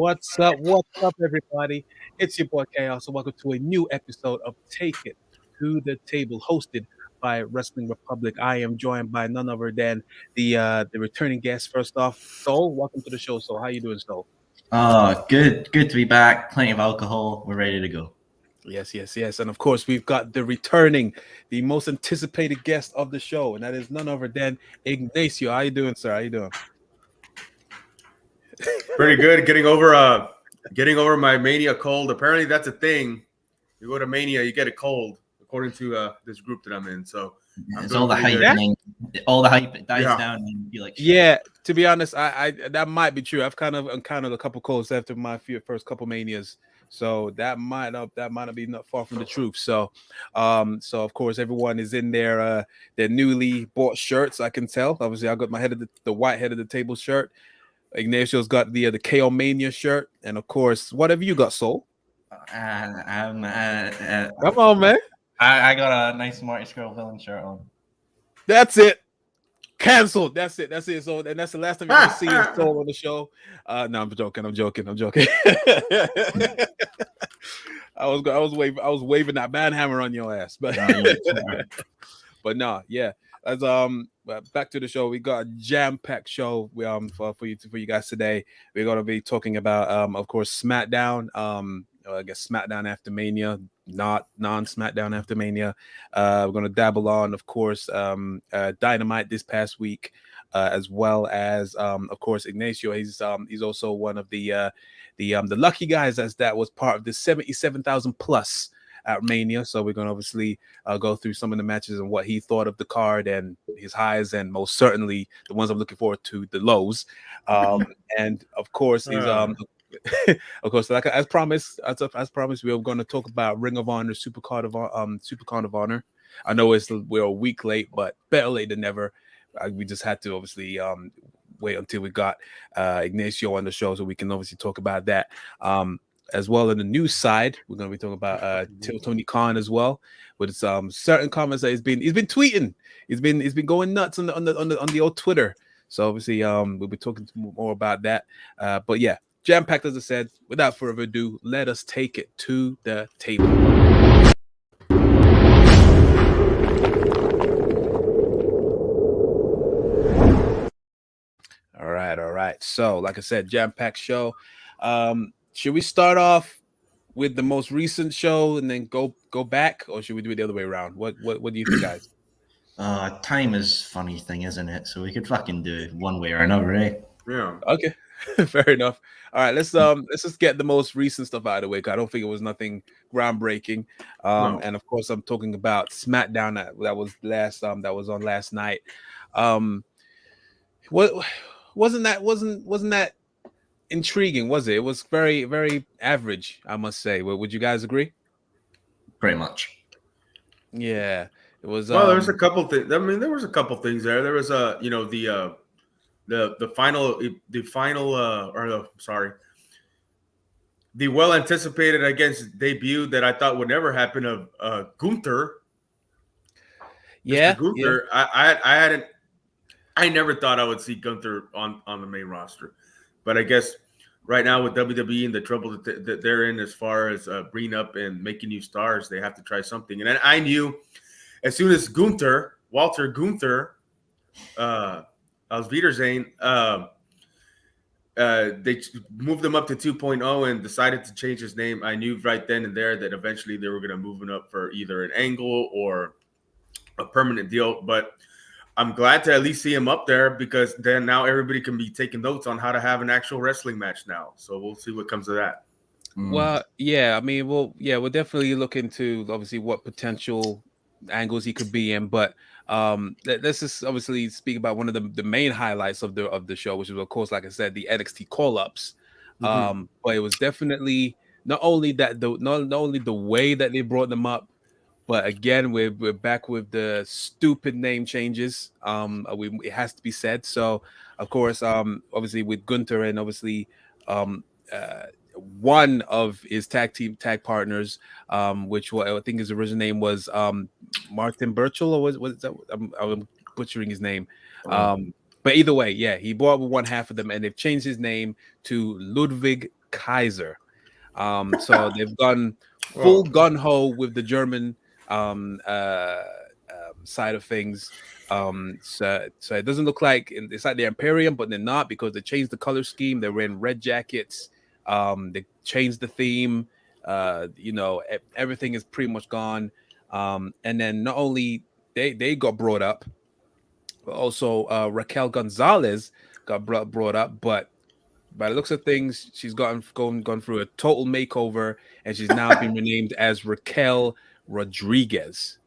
What's up? What's up, everybody? It's your boy Chaos, so welcome to a new episode of Take It to the Table, hosted by Wrestling Republic. I am joined by none other than the returning guest. First off, Soul, welcome to the show. Soul, how you doing, Soul? Oh, good to be back. Plenty of alcohol. We're ready to go. Yes. And of course, we've got the most anticipated guest of the show, and that is none other than Ignacio. How you doing, sir? How you doing? Pretty good. Getting over my mania cold. Apparently, that's a thing. You go to mania, you get a cold, according to this group that I'm in. So it's all the hype. All the hype dies down, and you like. Yeah, to be honest, I that might be true. I've kind of encountered a couple colds after my first couple manias, so that might be not far from the truth. So of course everyone is in their newly bought shirts. I can tell. Obviously, I got my the white head of the table shirt. Ignacio's got the KO Mania shirt, and of course, what have you got, Soul? Come on, man. I got a nice Marty Scurll villain shirt on. That's it. Cancelled. That's it. So, and that's the last time you're gonna see Soul on the show. No, I'm joking. I was waving that banhammer on your ass, but but no, yeah. As back to the show, we got a jam-packed show for you guys today. We're gonna be talking about of course SmackDown. I guess SmackDown after Mania, not non-SmackDown after Mania. We're gonna dabble on, of course, Dynamite this past week, as well as of course Ignacio. He's also one of the lucky guys that was part of the 77,000 plus at Mania. So we're going to obviously go through some of the matches and what he thought of the card and his highs, and most certainly the ones I'm looking forward to, the lows. And of course, he's of course, like as promised, we're going to talk about Ring of Honor, Supercard of Honor. I know we're a week late, but better late than never. We just had to obviously wait until we got Ignacio on the show so we can obviously talk about that. As well, on the news side, we're going to be talking about Tony Khan as well, with some certain comments that he's been tweeting. He's been going nuts on the old Twitter. So obviously, we'll be talking more about that. But yeah, jam packed, as I said. Without further ado, let us take it to the table. All right. So, like I said, jam packed show. Should we start off with the most recent show and then go back, or should we do it the other way around? What do you think, guys? Time is a funny thing, isn't it? So we could fucking do it one way or another, right? Yeah. Okay, fair enough. All right, let's just get the most recent stuff out of the way. 'Cause I don't think it was nothing groundbreaking. No. And of course, I'm talking about SmackDown that was on last night. Wasn't that intriguing, was it? It was very, very average, I must say. Would you guys agree? Pretty much. Yeah, it was. Well, there's a couple things. I mean, there was a couple things there. There was the well anticipated, I guess, debut that I thought would never happen of Gunther. Yeah, Mr. Gunther. Yeah. I never thought I would see Gunther on the main roster. But I guess right now with WWE and the trouble that they're in as far as bringing up and making new stars, they have to try something. And I knew as soon as Walter Gunther, als Wiedersehen, they moved him up to 2.0 and decided to change his name. I knew right then and there that eventually they were going to move him up for either an angle or a permanent deal. But I'm glad to at least see him up there, because then now everybody can be taking notes on how to have an actual wrestling match now. So we'll see what comes of that. Well, yeah, I mean, we'll definitely look into obviously what potential angles he could be in, but let's just obviously speak about one of the main highlights of the show, which is of course, like I said, the NXT call-ups. But it was definitely not only the way that they brought them up, but again, we're back with the stupid name changes. It has to be said. So, of course, obviously with Gunther and obviously one of his tag partners, which I think his original name was Martin Birchall, or was that? I'm butchering his name. But either way, yeah, he brought up one half of them, and they've changed his name to Ludwig Kaiser. So they've gone full gun ho with the German side of things. So it doesn't look like it's like the Imperium, but they're not, because they changed the color scheme. They're wearing red jackets. They changed the theme. Everything is pretty much gone. And then not only they got brought up, but also Raquel Gonzalez got brought up, but by the looks of things, she's gone through a total makeover, and she's now been renamed as Raquel Rodriguez.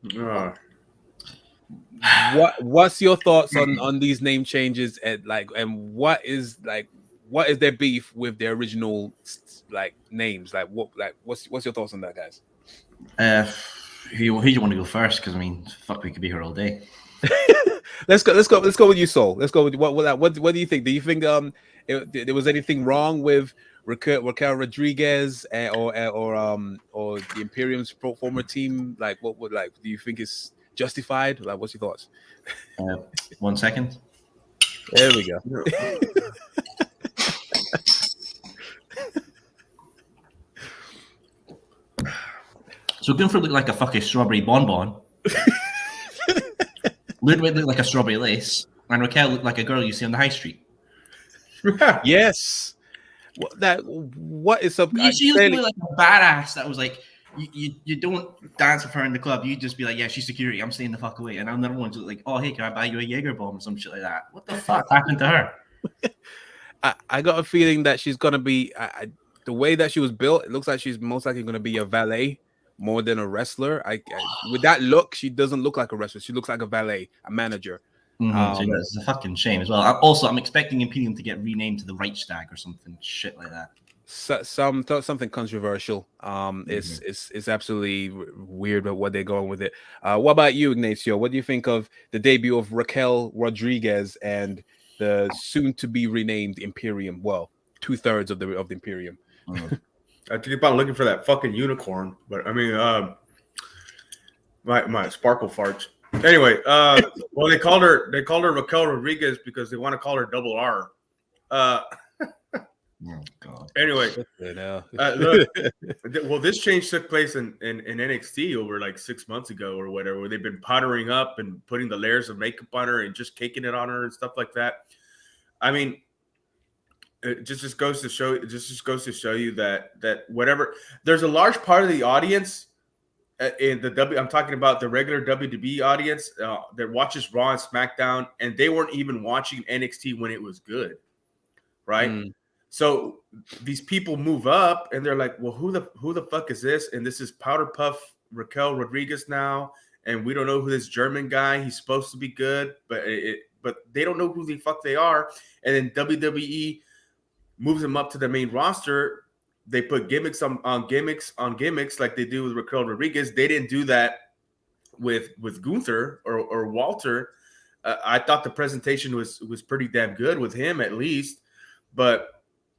What's your thoughts on these name changes, and what is their beef with their original names? What's your thoughts on that, guys? Who do you want to go first? Because fuck, we could be here all day. Let's go with you, Soul. Let's go with what do you think? Do you think there was anything wrong with Raquel Rodriguez or the Imperium's former team? Do you think it's justified? What's your thoughts? 1 second. There we go. So Gunther looked like a fucking strawberry bonbon. Ludwig looked like a strawberry lace, and Raquel looked like a girl you see on the high street. Yes. What is up? She looked like a badass that was like, you don't dance with her in the club. You just be like, yeah, she's security. I'm staying the fuck away. And another one's like, oh, hey, can I buy you a Jaeger bomb or some shit like that? What the fuck happened to her? I got a feeling that she's gonna be the way that she was built. It looks like she's most likely gonna be a valet more than a wrestler. With that look, she doesn't look like a wrestler. She looks like a valet, a manager. So it's a fucking shame as well. I'm expecting Imperium to get renamed to the Reichstag or something shit like that. Something controversial. It's absolutely weird about what they're going with it. What about you, Ignacio? What do you think of the debut of Raquel Rodriguez and the soon-to-be renamed Imperium? Well, 2/3 of the Imperium. I keep on looking for that fucking unicorn, but my sparkle farts. Anyway, well, they called her Raquel Rodriguez because they want to call her Double R. Oh God. Anyway, look, well, this change took place in NXT over like 6 months ago or whatever, where they've been powdering up and putting the layers of makeup on her and just caking it on her and stuff like that. It just goes to show you that whatever, there's a large part of the audience in the I'm talking about the regular WWE audience that watches Raw and SmackDown, and they weren't even watching NXT when it was good, right? So these people move up and they're like, well, who the fuck is this? And this is Powder Puff Raquel Rodriguez now, and we don't know who this German guy. He's supposed to be good, but they don't know who the fuck they are. And then WWE moves them up to the main roster. They put gimmicks on gimmicks like they do with Raquel Rodriguez. They didn't do that with Gunther or Walter. I thought the presentation was pretty damn good with him, at least. But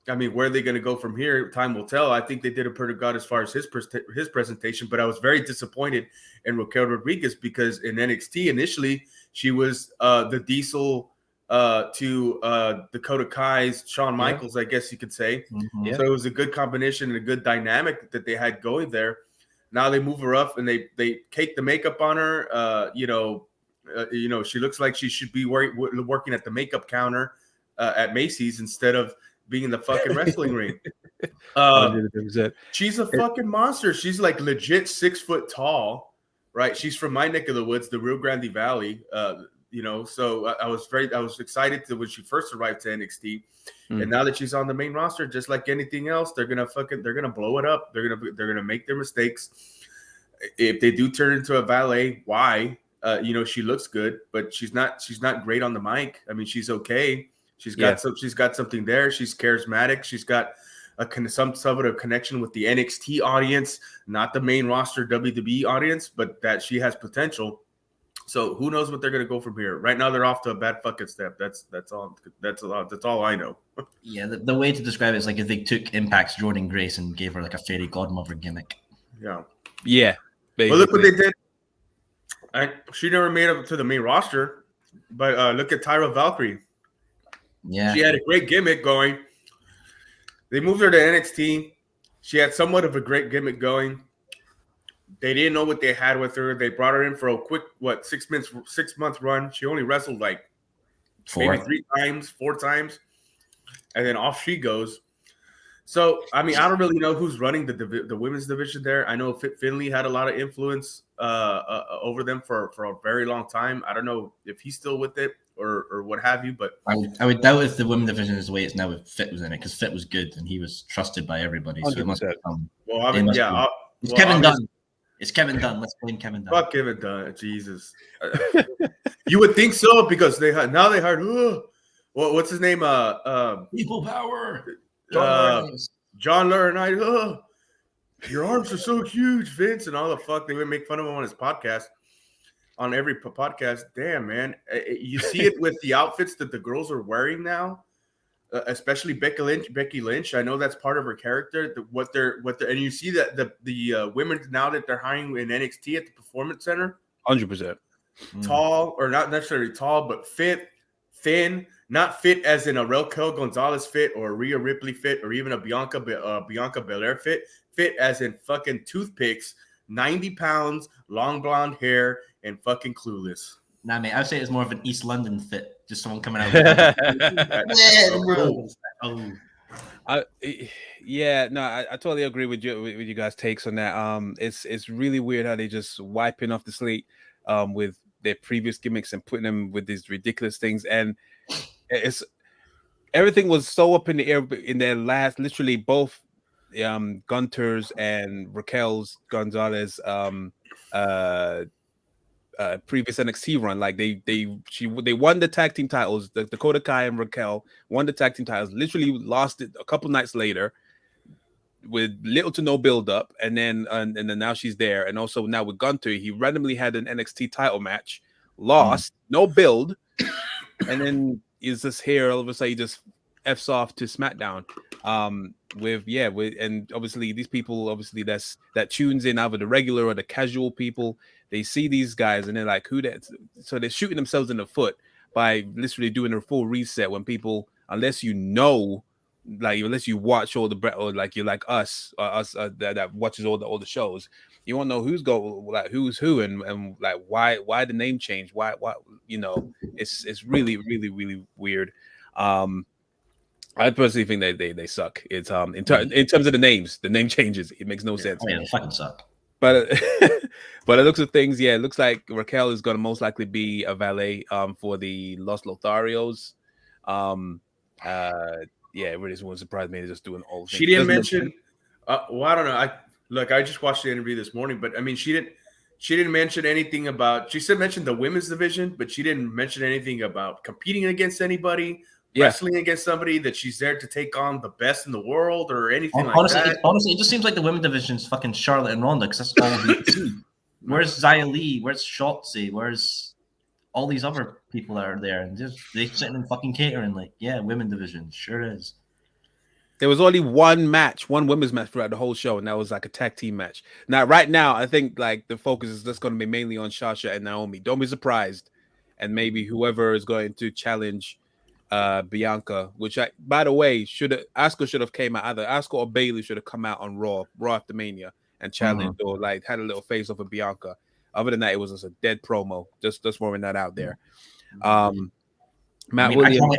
where are they going to go from here? Time will tell. I think they did a pretty good as far as his presentation, but I was very disappointed in Raquel Rodriguez because in NXT initially she was the Diesel to Dakota Kai's Shawn Michaels, I guess you could say. Yeah. So it was a good combination and a good dynamic that they had going there. Now they move her up and they cake the makeup on her. She looks like she should be working at the makeup counter at Macy's instead of being in the fucking wrestling ring. She's a fucking monster. She's like legit 6 foot tall, right? She's from my neck of the woods, the Rio Grande Valley. So I was excited when she first arrived to NXT, and now that she's on the main roster, just like anything else, they're gonna blow it up. They're gonna make their mistakes. If they do turn into a valet, why? She looks good, but she's not great on the mic. She's okay. She's got something there. She's charismatic. She's got some sort of connection with the NXT audience, not the main roster WWE audience, but that she has potential. So who knows what they're gonna go from here? Right now, they're off to a bad fucking step. That's all. That's all I know. Yeah, the way to describe it is like if they took Impact's Jordan Grace and gave her like a fairy godmother gimmick. Yeah. Basically. Well, look what they did. She never made it to the main roster, but look at Tyra Valkyrie. Yeah, she had a great gimmick going. They moved her to NXT. She had somewhat of a great gimmick going. They didn't know what they had with her. They brought her in for a quick 6 month run. She only wrestled like maybe 4 times, and then off she goes. So I mean, I don't really know who's running the women's division there. I know Finley had a lot of influence over them for a very long time. I don't know if he's still with it or what have you, but I would doubt if the women's division is the way it's now if Fit was in it, because Fit was good and he was trusted by everybody. So it must be it's Kevin Dunn. It's Kevin Dunn. Let's blame Kevin Dunn. Fuck Kevin Dunn. Jesus. You would think so because they hired what's his name? People Power. John Laurinaitis. Your arms are so huge, Vince, and all the fuck. They would make fun of him on his podcast, on every podcast. Damn, man. You see it with the outfits that the girls are wearing now, especially Becky Lynch. I know that's part of her character. And you see that the women now that they're hiring in NXT at the Performance Center, 100%. Tall, or not necessarily tall, but fit, thin. Not fit as in a Raquel Gonzalez fit or a Rhea Ripley fit or even a Bianca Belair fit. Fit as in fucking toothpicks, 90 pounds, long blonde hair, and fucking clueless. Nah, mate, I'd say it's more of an East London fit. Just someone coming out. I totally agree with you guys' takes on that. It's really weird how they just wiping off the slate with their previous gimmicks and putting them with these ridiculous things, and it's everything was so up in the air in their last, literally both Gunter's and Raquel's Gonzalez previous NXT run. Like they won the tag team titles. The Dakota Kai and Raquel won the tag team titles. Literally lost it a couple nights later with little to no build up, and then now she's there. And also now with Gunter, he randomly had an NXT title match, lost, no build, and then is just here all of a sudden he just F's off to SmackDown. And obviously these people that tunes in either the regular or the casual people, they see these guys and they're like, who that? So they're shooting themselves in the foot by literally doing a full reset when people, unless you watch all the, or like you're like us that watches all the shows, you won't know who's who and like why the name change, why it's really really really weird. I personally think they suck. It's in terms of the names, the name changes. It makes no sense. Oh, yeah, they fucking suck. But but it looks of things, yeah, it looks like Raquel is going to most likely be a valet for the Los Lotharios. Yeah, it really wouldn't surprise me. They're just doing all. She didn't mention. Well, I don't know. I just watched the interview this morning, but I mean, she didn't mention anything about. She mentioned the women's division, but she didn't mention anything about competing against anybody. Yeah. Wrestling against somebody that she's there to take on the best in the world or anything that. Honestly, it just seems like the women's division is fucking Charlotte and Ronda because that's all we see. Where's Xia Li? Where's Shotzi? Where's all these other people that are there? And just they sitting in fucking catering like, yeah, women's division sure is. There was only one women's match throughout the whole show, and that was like a tag team match. Now, right now, I think like the focus is just going to be mainly on Sasha and Naomi. Don't be surprised, and maybe whoever is going to challenge Bianca, which by the way, Asuka should have came out, either Asuka or Bayley should have come out on Raw after Mania and challenged or like had a little face off of Bianca. Other than that, it was just a dead promo. Just throwing that out there. Matt Williams,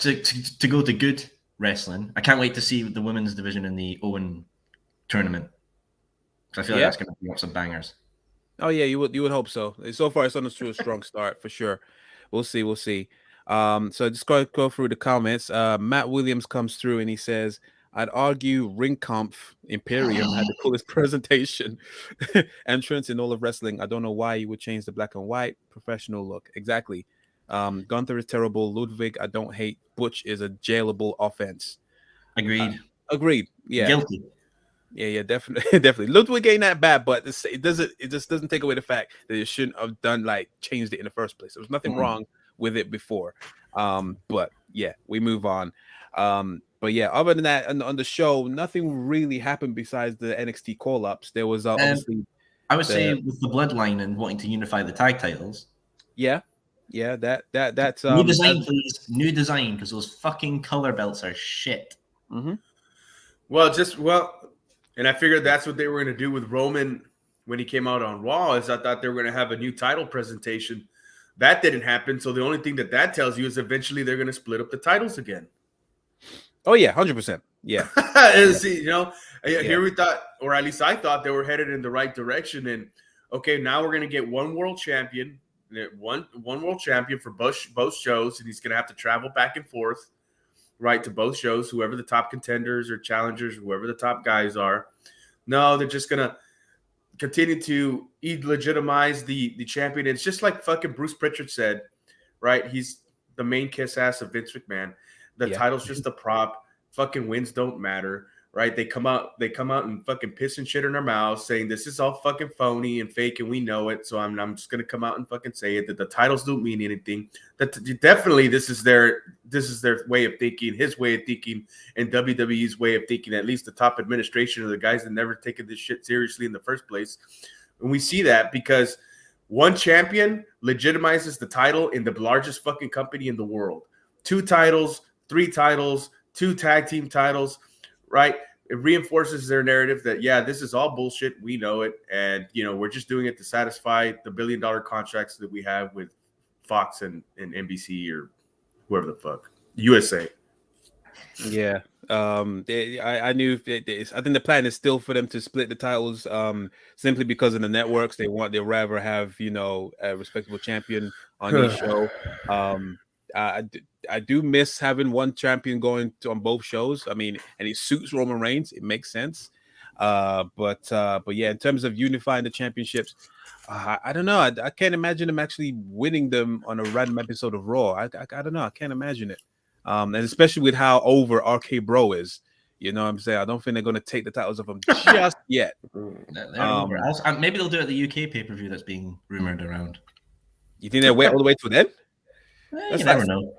to go to good wrestling, I can't wait to see the women's division in the Owen tournament. I feel like that's going to be up some bangers. Oh yeah, you would hope so. So far, it's on a strong start for sure. We'll see. So just go through the comments. Matt Williams comes through and he says, I'd argue Ringkampf Imperium had the coolest presentation entrance in all of wrestling. I don't know why you would change the black and white professional look. Exactly. Gunther is terrible. Ludwig, I don't hate. Butch is a jailable offense. Agreed. Agreed. Yeah. Guilty. Yeah, definitely. Ludwig ain't that bad, but it just doesn't take away the fact that it shouldn't have changed it in the first place. There was nothing wrong with it before. But yeah, we move on. But yeah, other than that, on the show, nothing really happened besides the NXT call-ups. There was obviously I would say with the bloodline and wanting to unify the tag titles. Yeah, that's new design, please. New design, because those fucking color belts are shit. Mm-hmm. And I figured that's what they were going to do with Roman when he came out on Raw. Is I thought they were going to have a new title presentation. That didn't happen. So the only thing that tells you is eventually they're going to split up the titles again. Oh yeah, 100%. Yeah. See, here we thought, or at least I thought, they were headed in the right direction. And okay, now we're going to get one world champion, one world champion for both shows, and he's going to have to travel back and forth, right, to both shows, whoever the top contenders or challengers, whoever the top guys are. No, they're just going to continue to legitimize the champion. It's just like fucking Bruce Pritchard said, right? He's the main kiss ass of Vince McMahon. The title's just a prop. Fucking wins don't matter, right? They come out and fucking piss and shit in our mouths saying this is all fucking phony and fake and we know it. So I'm just gonna come out and fucking say it, that the titles don't mean anything. That definitely this is their way of thinking, his way of thinking, and WWE's way of thinking, at least the top administration of the guys that never taken this shit seriously in the first place. And we see that because one champion legitimizes the title in the largest fucking company in the world. 2 titles, 3 titles, 2 tag team titles, right? It reinforces their narrative that, yeah, this is all bullshit. We know it. And, we're just doing it to satisfy the billion-dollar contracts that we have with Fox and NBC or whoever the fuck. USA. Yeah. I knew I think the plan is still for them to split the titles simply because of the networks. They'd rather have, a respectable champion on each show. I do miss having one champion going on both shows. I mean, and it suits Roman Reigns. It makes sense. But yeah, in terms of unifying the championships, I don't know. I can't imagine them actually winning them on a random episode of Raw. I don't know. I can't imagine it. And especially with how over RK Bro is. You know what I'm saying? I don't think they're going to take the titles off him just yet. They're over. Maybe they'll do it at the UK pay-per-view that's being rumored around. You think they'll wait all the way to then? You never know.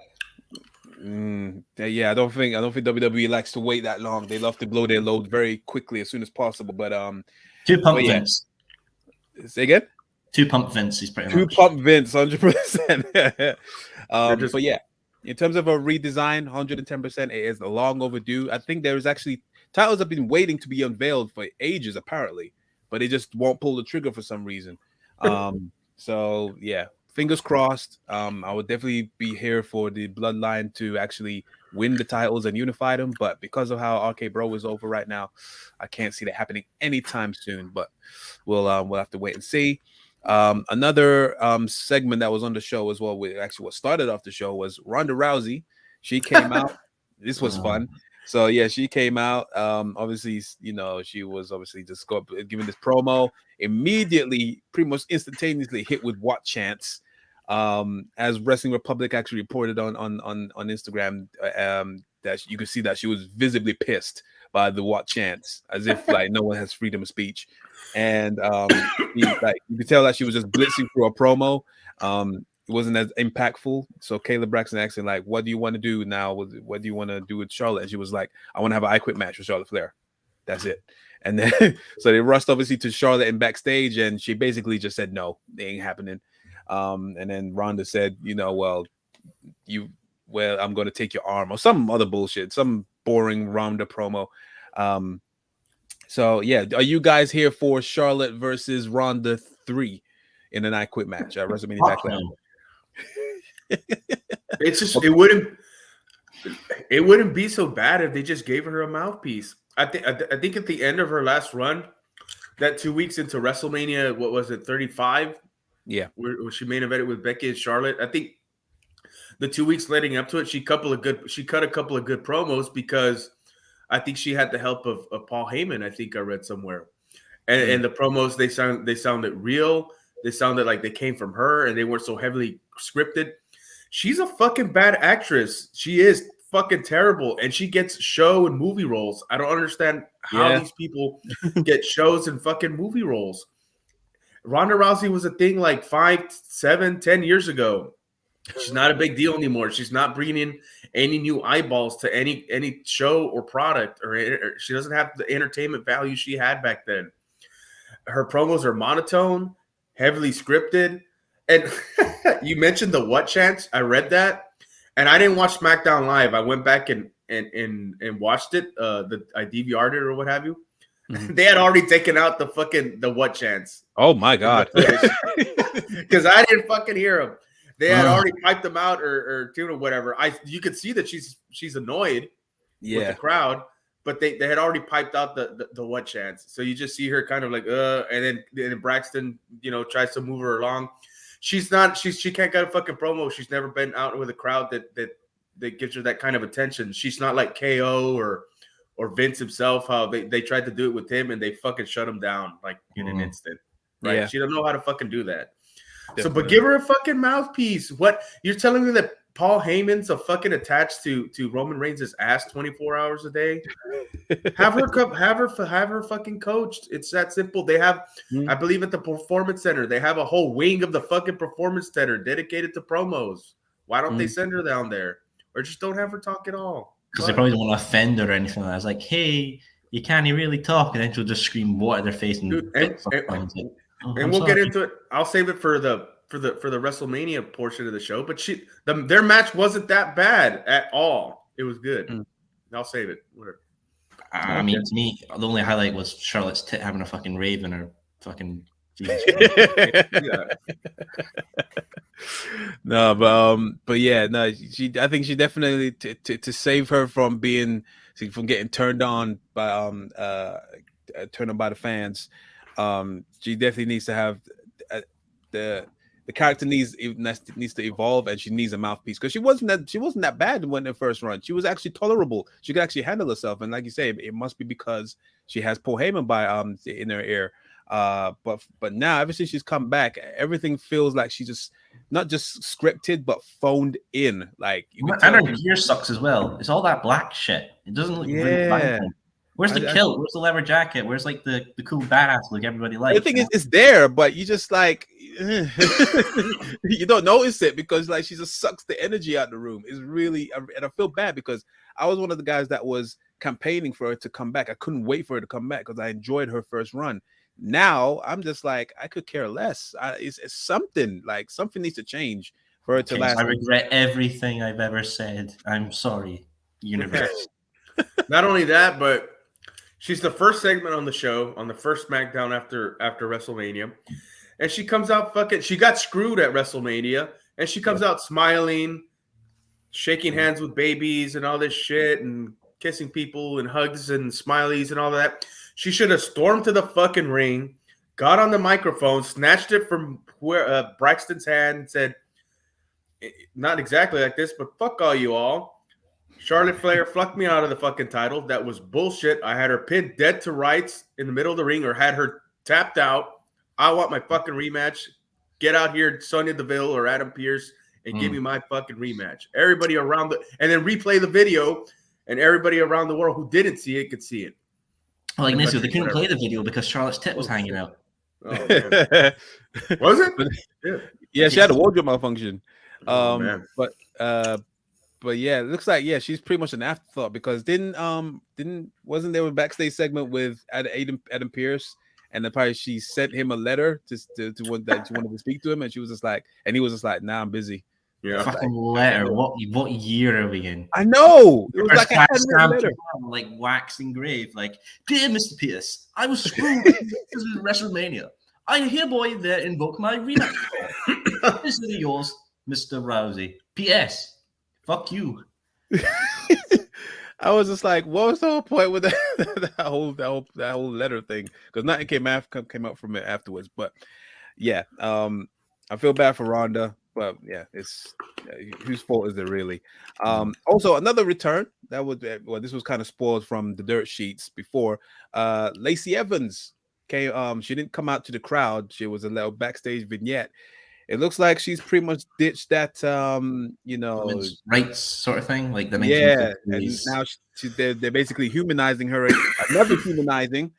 Yeah, I don't think WWE likes to wait that long. They love to blow their load very quickly as soon as possible. But 2 pump Vince. Say again? 2 pump Vince is pretty 2 much. pump Vince, 100%. But yeah, in terms of a redesign, 110%, it is long overdue. I think there is actually titles have been waiting to be unveiled for ages, apparently, but they just won't pull the trigger for some reason. So yeah. Fingers crossed. I would definitely be here for the Bloodline to actually win the titles and unify them. But because of how RK Bro is over right now, I can't see that happening anytime soon. But we'll have to wait and see. Another segment that was on the show as well, what started off the show was Ronda Rousey. She came out. This was fun. So yeah, she came out. Obviously, she was obviously just giving this promo. Immediately, pretty much instantaneously hit with what chants. As Wrestling Republic actually reported on Instagram, that you could see that she was visibly pissed by the what chants, as if like no one has freedom of speech. And you could tell that she was just blitzing through a promo. It wasn't as impactful. So Caleb Braxton asked her, like, what do you want to do now? What do you want to do with Charlotte? And she was like, I want to have an I Quit match with Charlotte Flair. That's it. And then so they rushed obviously to Charlotte and backstage, and she basically just said, no, it ain't happening. And then Ronda said, I'm going to take your arm, or some other bullshit, some boring Ronda promo. So yeah, are you guys here for Charlotte versus Ronda 3 in an I Quit match at WrestleMania Backlash? It's just it wouldn't be so bad if they just gave her a mouthpiece. I think at the end of her last run, that 2 weeks into WrestleMania, what was it, 35? Yeah, where she main evented with Becky and Charlotte. I think the 2 weeks leading up to it, she cut a couple of good promos because I think she had the help of Paul Heyman. I think I read somewhere, and the promos they sounded real. They sounded like they came from her, and they weren't so heavily scripted. She's a fucking bad actress. She is fucking terrible, and she gets show and movie roles. I don't understand how these people get shows and fucking movie roles. Ronda Rousey was a thing like 5, 7, 10 years ago. She's not a big deal anymore. She's not bringing any new eyeballs to any show or product, or she doesn't have the entertainment value she had back then. Her promos are monotone, heavily scripted. And you mentioned the what chance. I read that, and I didn't watch SmackDown Live. I went back and and watched it, I DVR'd it or what have you. Mhm. They had already taken out the what chance. Oh my god! Because I didn't fucking hear them. They had already piped them out or tuned or whatever. You could see that she's annoyed with the crowd, but they had already piped out the what chance. So you just see her kind of like and then Braxton, tries to move her along. She can't get a fucking promo. She's never been out with a crowd that gives her that kind of attention. She's not like KO or Vince himself, how they tried to do it with him and they fucking shut him down like in an instant. Right? Yeah. She don't know how to fucking do that. Definitely. So, but give her a fucking mouthpiece. What you're telling me that Paul Heyman's a fucking attached to Roman Reigns' ass 24 hours a day? Have her fucking coached. It's that simple. They have, I believe, at the Performance Center, they have a whole wing of the fucking Performance Center dedicated to promos. Why don't they send her down there, or just don't have her talk at all? Because they probably don't want to offend her or anything like that. It's like, hey, you can't really talk, and then she'll just scream what at their face and we'll get into it. I'll save it for the WrestleMania portion of the show. But their match wasn't that bad at all. It was good. I'll save it. Whatever. I mean, to me, the only highlight was Charlotte's tit having a fucking rave in her fucking. No, but yeah, no. I think she definitely to save her from getting turned on by the fans. She definitely needs to have the character needs to evolve, and she needs a mouthpiece because she wasn't that bad when the first run. She was actually tolerable. She could actually handle herself, and like you say, it must be because she has Paul Heyman in her ear. But now, ever since she's come back, everything feels like she's just not just scripted but phoned in. Like, and her gear sucks as well. It's all that black shit. It doesn't look really vibrant. Where's the kilt? Where's the leather jacket? Where's like the cool badass look everybody likes? The thing is, it's there, but you just like you don't notice it because like she just sucks the energy out of the room. It's really, and I feel bad because I was one of the guys that was campaigning for her to come back. I couldn't wait for her to come back because I enjoyed her first run. Now I'm just like, I could care less. It's something needs to change for her to last. I regret everything I've ever said. I'm sorry, universe. Not only that, but she's the first segment on the show, on the first SmackDown after WrestleMania. And she comes out she got screwed at WrestleMania. And she comes out smiling, shaking hands with babies and all this shit and kissing people and hugs and smileys and all that. She should have stormed to the fucking ring, got on the microphone, snatched it from Braxton's hand and said, not exactly like this, but fuck all you all. Charlotte Flair flucked me out of the fucking title. That was bullshit. I had her pinned dead to rights in the middle of the ring or had her tapped out. I want my fucking rematch. Get out here, Sonya Deville or Adam Pearce, and give me my fucking rematch. Everybody around and then replay the video, and everybody around the world who didn't see it could see it. Like Nisso, they couldn't play the video because Charlotte's tit was hanging out. Oh, was it? Yeah, she had a wardrobe malfunction. Man. But yeah, it looks like she's pretty much an afterthought because wasn't there a backstage segment with Adam Pearce, and apparently she sent him a letter that she wanted to speak to him, and he was just like, nah, I'm busy. Yeah, fucking letter. What year are we in? I know. It was like a letter, like wax engraved. Like, dear Mr. Pierce, I was screwed in WrestleMania. I hereby invoke my rematch. This is yours, Mr. Rousey. P.S. Fuck you. I was just like, what was the whole point with that whole letter thing? Because nothing came out from it afterwards. But yeah, I feel bad for Ronda. But yeah, it's whose fault is it really? Also, another return this was kind of spoiled from the dirt sheets before. Lacey Evans came. She didn't come out to the crowd. She was a little backstage vignette. It looks like she's pretty much ditched that, women's rights sort of thing, like the 1950s. Yeah. And now they're basically humanizing her, another humanizing,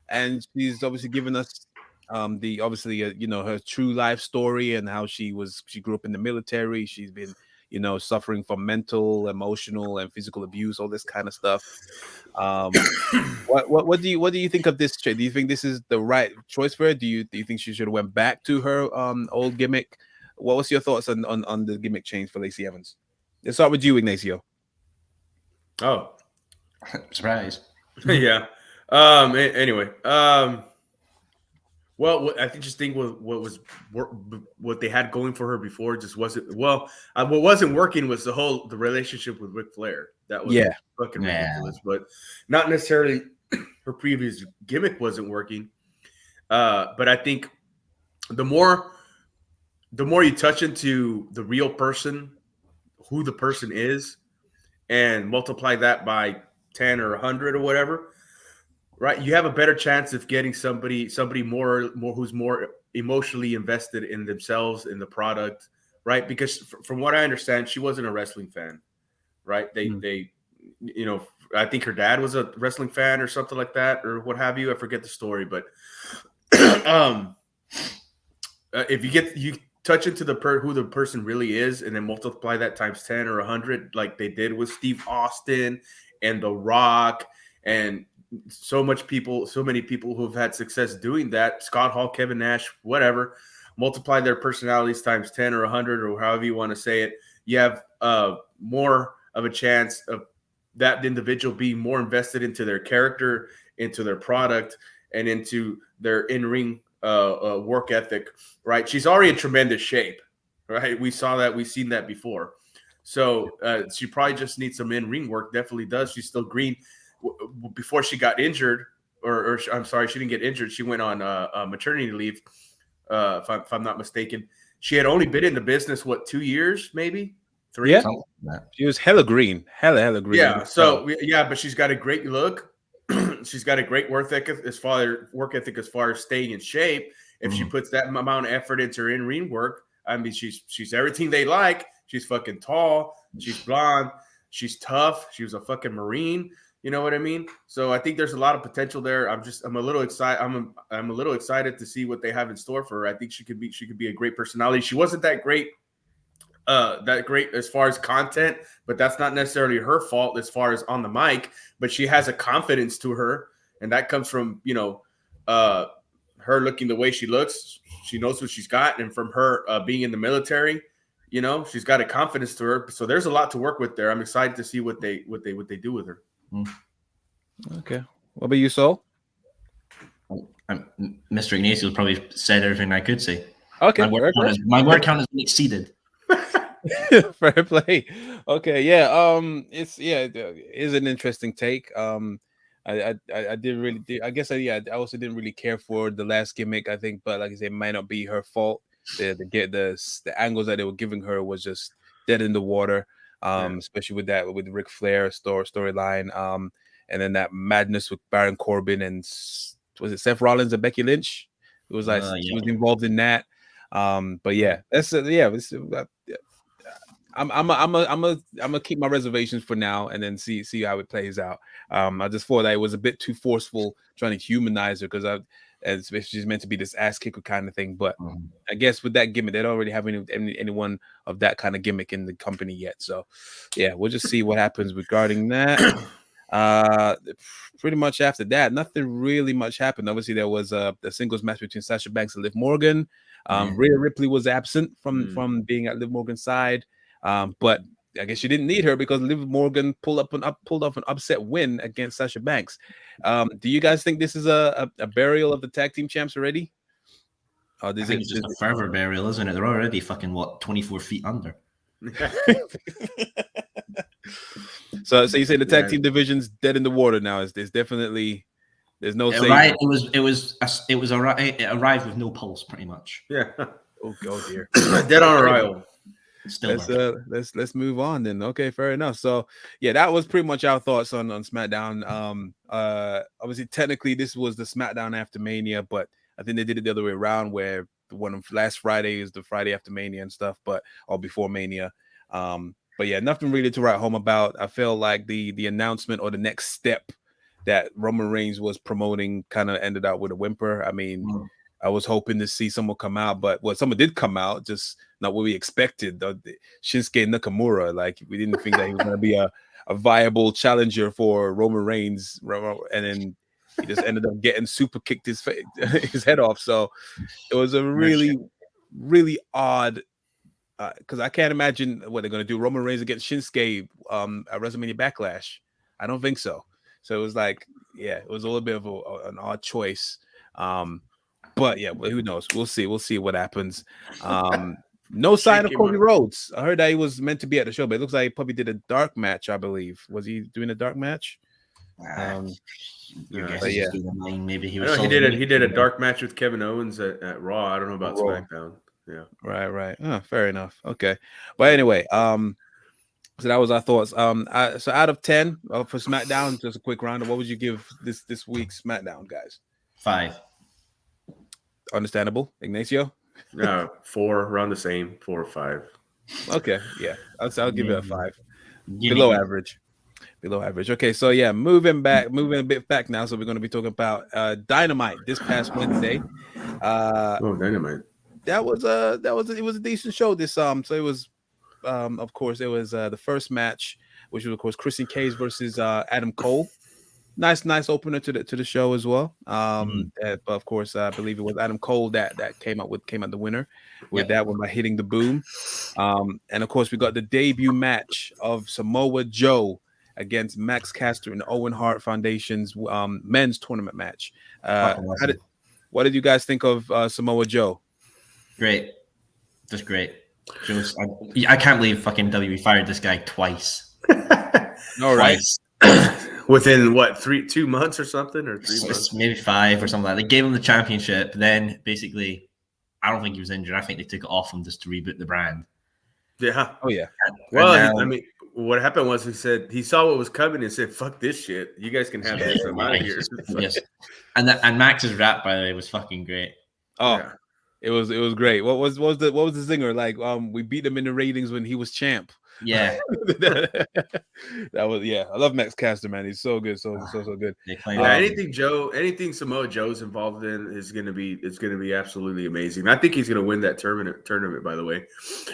and she's obviously given us her true life story and how she grew up in the military. She's been suffering from mental, emotional, and physical abuse, all this kind of stuff. What do you think of this? Do you think this is the right choice for her? Do you think she should have went back to her old gimmick? What was your thoughts on the gimmick change for Lacey Evans? Let's start with you, Ignacio. Oh, Surprise. yeah. Anyway. Well, I think what they had going for her before just wasn't well. What wasn't working was the relationship with Ric Flair. That was fucking ridiculous. But not necessarily her previous gimmick wasn't working. But I think the more you touch into the real person, who the person is, and multiply that by 10 or 100 or whatever, right? You have a better chance of getting somebody more who's more emotionally invested in themselves, in the product, right? Because from what I understand, she wasn't a wrestling fan, right? They I think her dad was a wrestling fan or something like that, or what have you. I forget the story, but if you touch into who the person really is, and then multiply that times 10 or 100, like they did with Steve Austin and The Rock, and so many people who have had success doing that, Scott Hall, Kevin Nash, whatever, multiply their personalities times 10 or 100 or however you want to say it, you have more of a chance of that individual being more invested into their character, into their product, and into their in-ring work ethic, right? She's already in tremendous shape, right? We saw that. We've seen that before. So she probably just needs some in-ring work. Definitely does. She's still green. Before she got injured, or I'm sorry, she didn't get injured. She went on maternity leave, if I'm not mistaken. She had only been in the business, 2 years, maybe 3? Yeah, she was hella green. Yeah. So but she's got a great look. She's got a great work ethic as far as staying in shape. If she puts that amount of effort into her in-ring work, I mean, she's everything they like. She's fucking tall. She's blonde. She's tough. She was a fucking Marine. You know what I mean? So I think there's a lot of potential there. I'm a little excited. I'm a little excited to see what they have in store for her. I think she could be a great personality. She wasn't that great as far as content, but that's not necessarily her fault as far as on the mic. But she has a confidence to her, and that comes from her looking the way she looks. She knows what she's got, and from her being in the military, she's got a confidence to her. So there's a lot to work with there. I'm excited to see what they do with her. Okay, what about you, Sol? Mr. Ignatius probably said everything I could say. Okay, my word count has been exceeded. Fair play. Okay, it is an interesting take. I didn't really. I guess I also didn't really care for the last gimmick. I think, but like I said, it might not be her fault. The angles that they were giving her was just dead in the water. Especially with Ric Flair storyline. And then that madness with Baron Corbin and was it Seth Rollins and Becky Lynch? It was like she was involved in that. But yeah, that's I'm gonna keep my reservations for now and then see how it plays out. I just thought that it was a bit too forceful trying to humanize her because she's meant to be this ass kicker kind of thing. But I guess with that gimmick, they don't really have anyone of that kind of gimmick in the company yet. So yeah, we'll just see what happens regarding that. Pretty much after that, nothing really much happened. Obviously, there was the singles match between Sasha Banks and Liv Morgan. Rhea Ripley was absent from being at Liv Morgan's side. But I guess you didn't need her because Liv Morgan pulled off an upset win against Sasha Banks. Do you guys think this is a burial of the tag team champs already? I think it's just a forever burial, isn't it? They're already fucking 24 feet under. So you say the tag team division's dead in the water now? There's no saving. It arrived with no pulse, pretty much. Yeah. Oh dear. Dead on arrival. Let's move on then. Okay, fair enough. So yeah, that was pretty much our thoughts on SmackDown. Obviously, technically, this was the SmackDown after Mania, but I think they did it the other way around, where the one of last Friday is the Friday after Mania and stuff, or before Mania. But yeah, nothing really to write home about. I feel like the announcement or the next step that Roman Reigns was promoting kind of ended out with a whimper. I mean, I was hoping to see someone come out, but someone did come out, just not what we expected. Shinsuke Nakamura, like we didn't think that he was going to be a viable challenger for Roman Reigns, and then he just ended up getting super kicked his head off. So it was a really, really odd. Because I can't imagine what they're going to do. Roman Reigns against Shinsuke at WrestleMania Backlash. I don't think so. So it was like, yeah, it was a little bit of an odd choice. But yeah, well, who knows? We'll see. We'll see what happens. No sign of Cody Rhodes. I heard that he was meant to be at the show, but it looks like he probably did a dark match, I believe. Was he doing a dark match? Your guess is mine. Maybe he was. He did a dark match with Kevin Owens at Raw. I don't know about SmackDown. Yeah. Right. Oh, fair enough. Okay. But anyway, so that was our thoughts. So out of 10 for SmackDown, just a quick round. What would you give this week's SmackDown, guys? 5. Understandable, Ignacio. 4, around the same, 4 or 5. Okay, yeah, I'll give it a 5. Below average. Okay, so yeah, moving a bit back now. So we're going to be talking about Dynamite this past Wednesday. Dynamite. It was a decent show. So it was, of course, it was the first match, which was of course Christian Cage versus Adam Cole. Nice opener to the show as well. But of course, I believe it was Adam Cole that came out the winner with that one by hitting the boom. And of course, we got the debut match of Samoa Joe against Max Caster in the Owen Hart Foundation's men's tournament match. Awesome. What did you guys think of Samoa Joe? Great, just great. I can't believe fucking WWE fired this guy twice. All right. Within what, 2 months or something, or 3 months? Maybe 5 or something like that. They gave him the championship. Then basically, I don't think he was injured. I think they took it off him just to reboot the brand. Yeah. Oh yeah. Well, I mean, what happened was he said he saw what was coming and said, "Fuck this shit. You guys can have this. I'm out of here." Yes. And Max's rap, by the way, was fucking great. Oh. Yeah. It was great. What was the zinger like? We beat him in the ratings when he was champ. Yeah, that was I love Max Caster, man. He's so good, so good. Anything Samoa Joe's involved in is gonna be absolutely amazing. I think he's gonna win that tournament. By the way,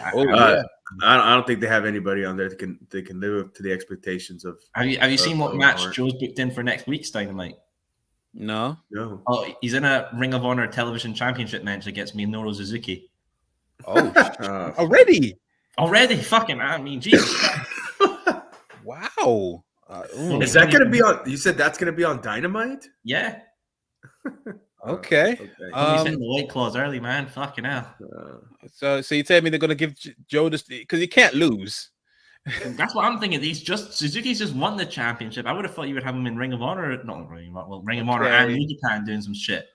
I don't think they have anybody on there that can live up to the expectations of. Have you seen what match Joe's booked in for next week's Dynamite? No. Oh, he's in a Ring of Honor Television Championship match against Minoru Suzuki. Oh, Already? Fucking, I mean, Jesus. Wow. Is that going to be on? You said that's going to be on Dynamite? Yeah. Okay. He's hitting the White Claws early, man. Fucking hell. So you tell me they're going to give Joe this because he can't lose. That's what I'm thinking. Suzuki's just won the championship. I would have thought you would have him in Ring of Honor. Not Ring of Honor. Well, Ring of Honor and New Japan doing some shit.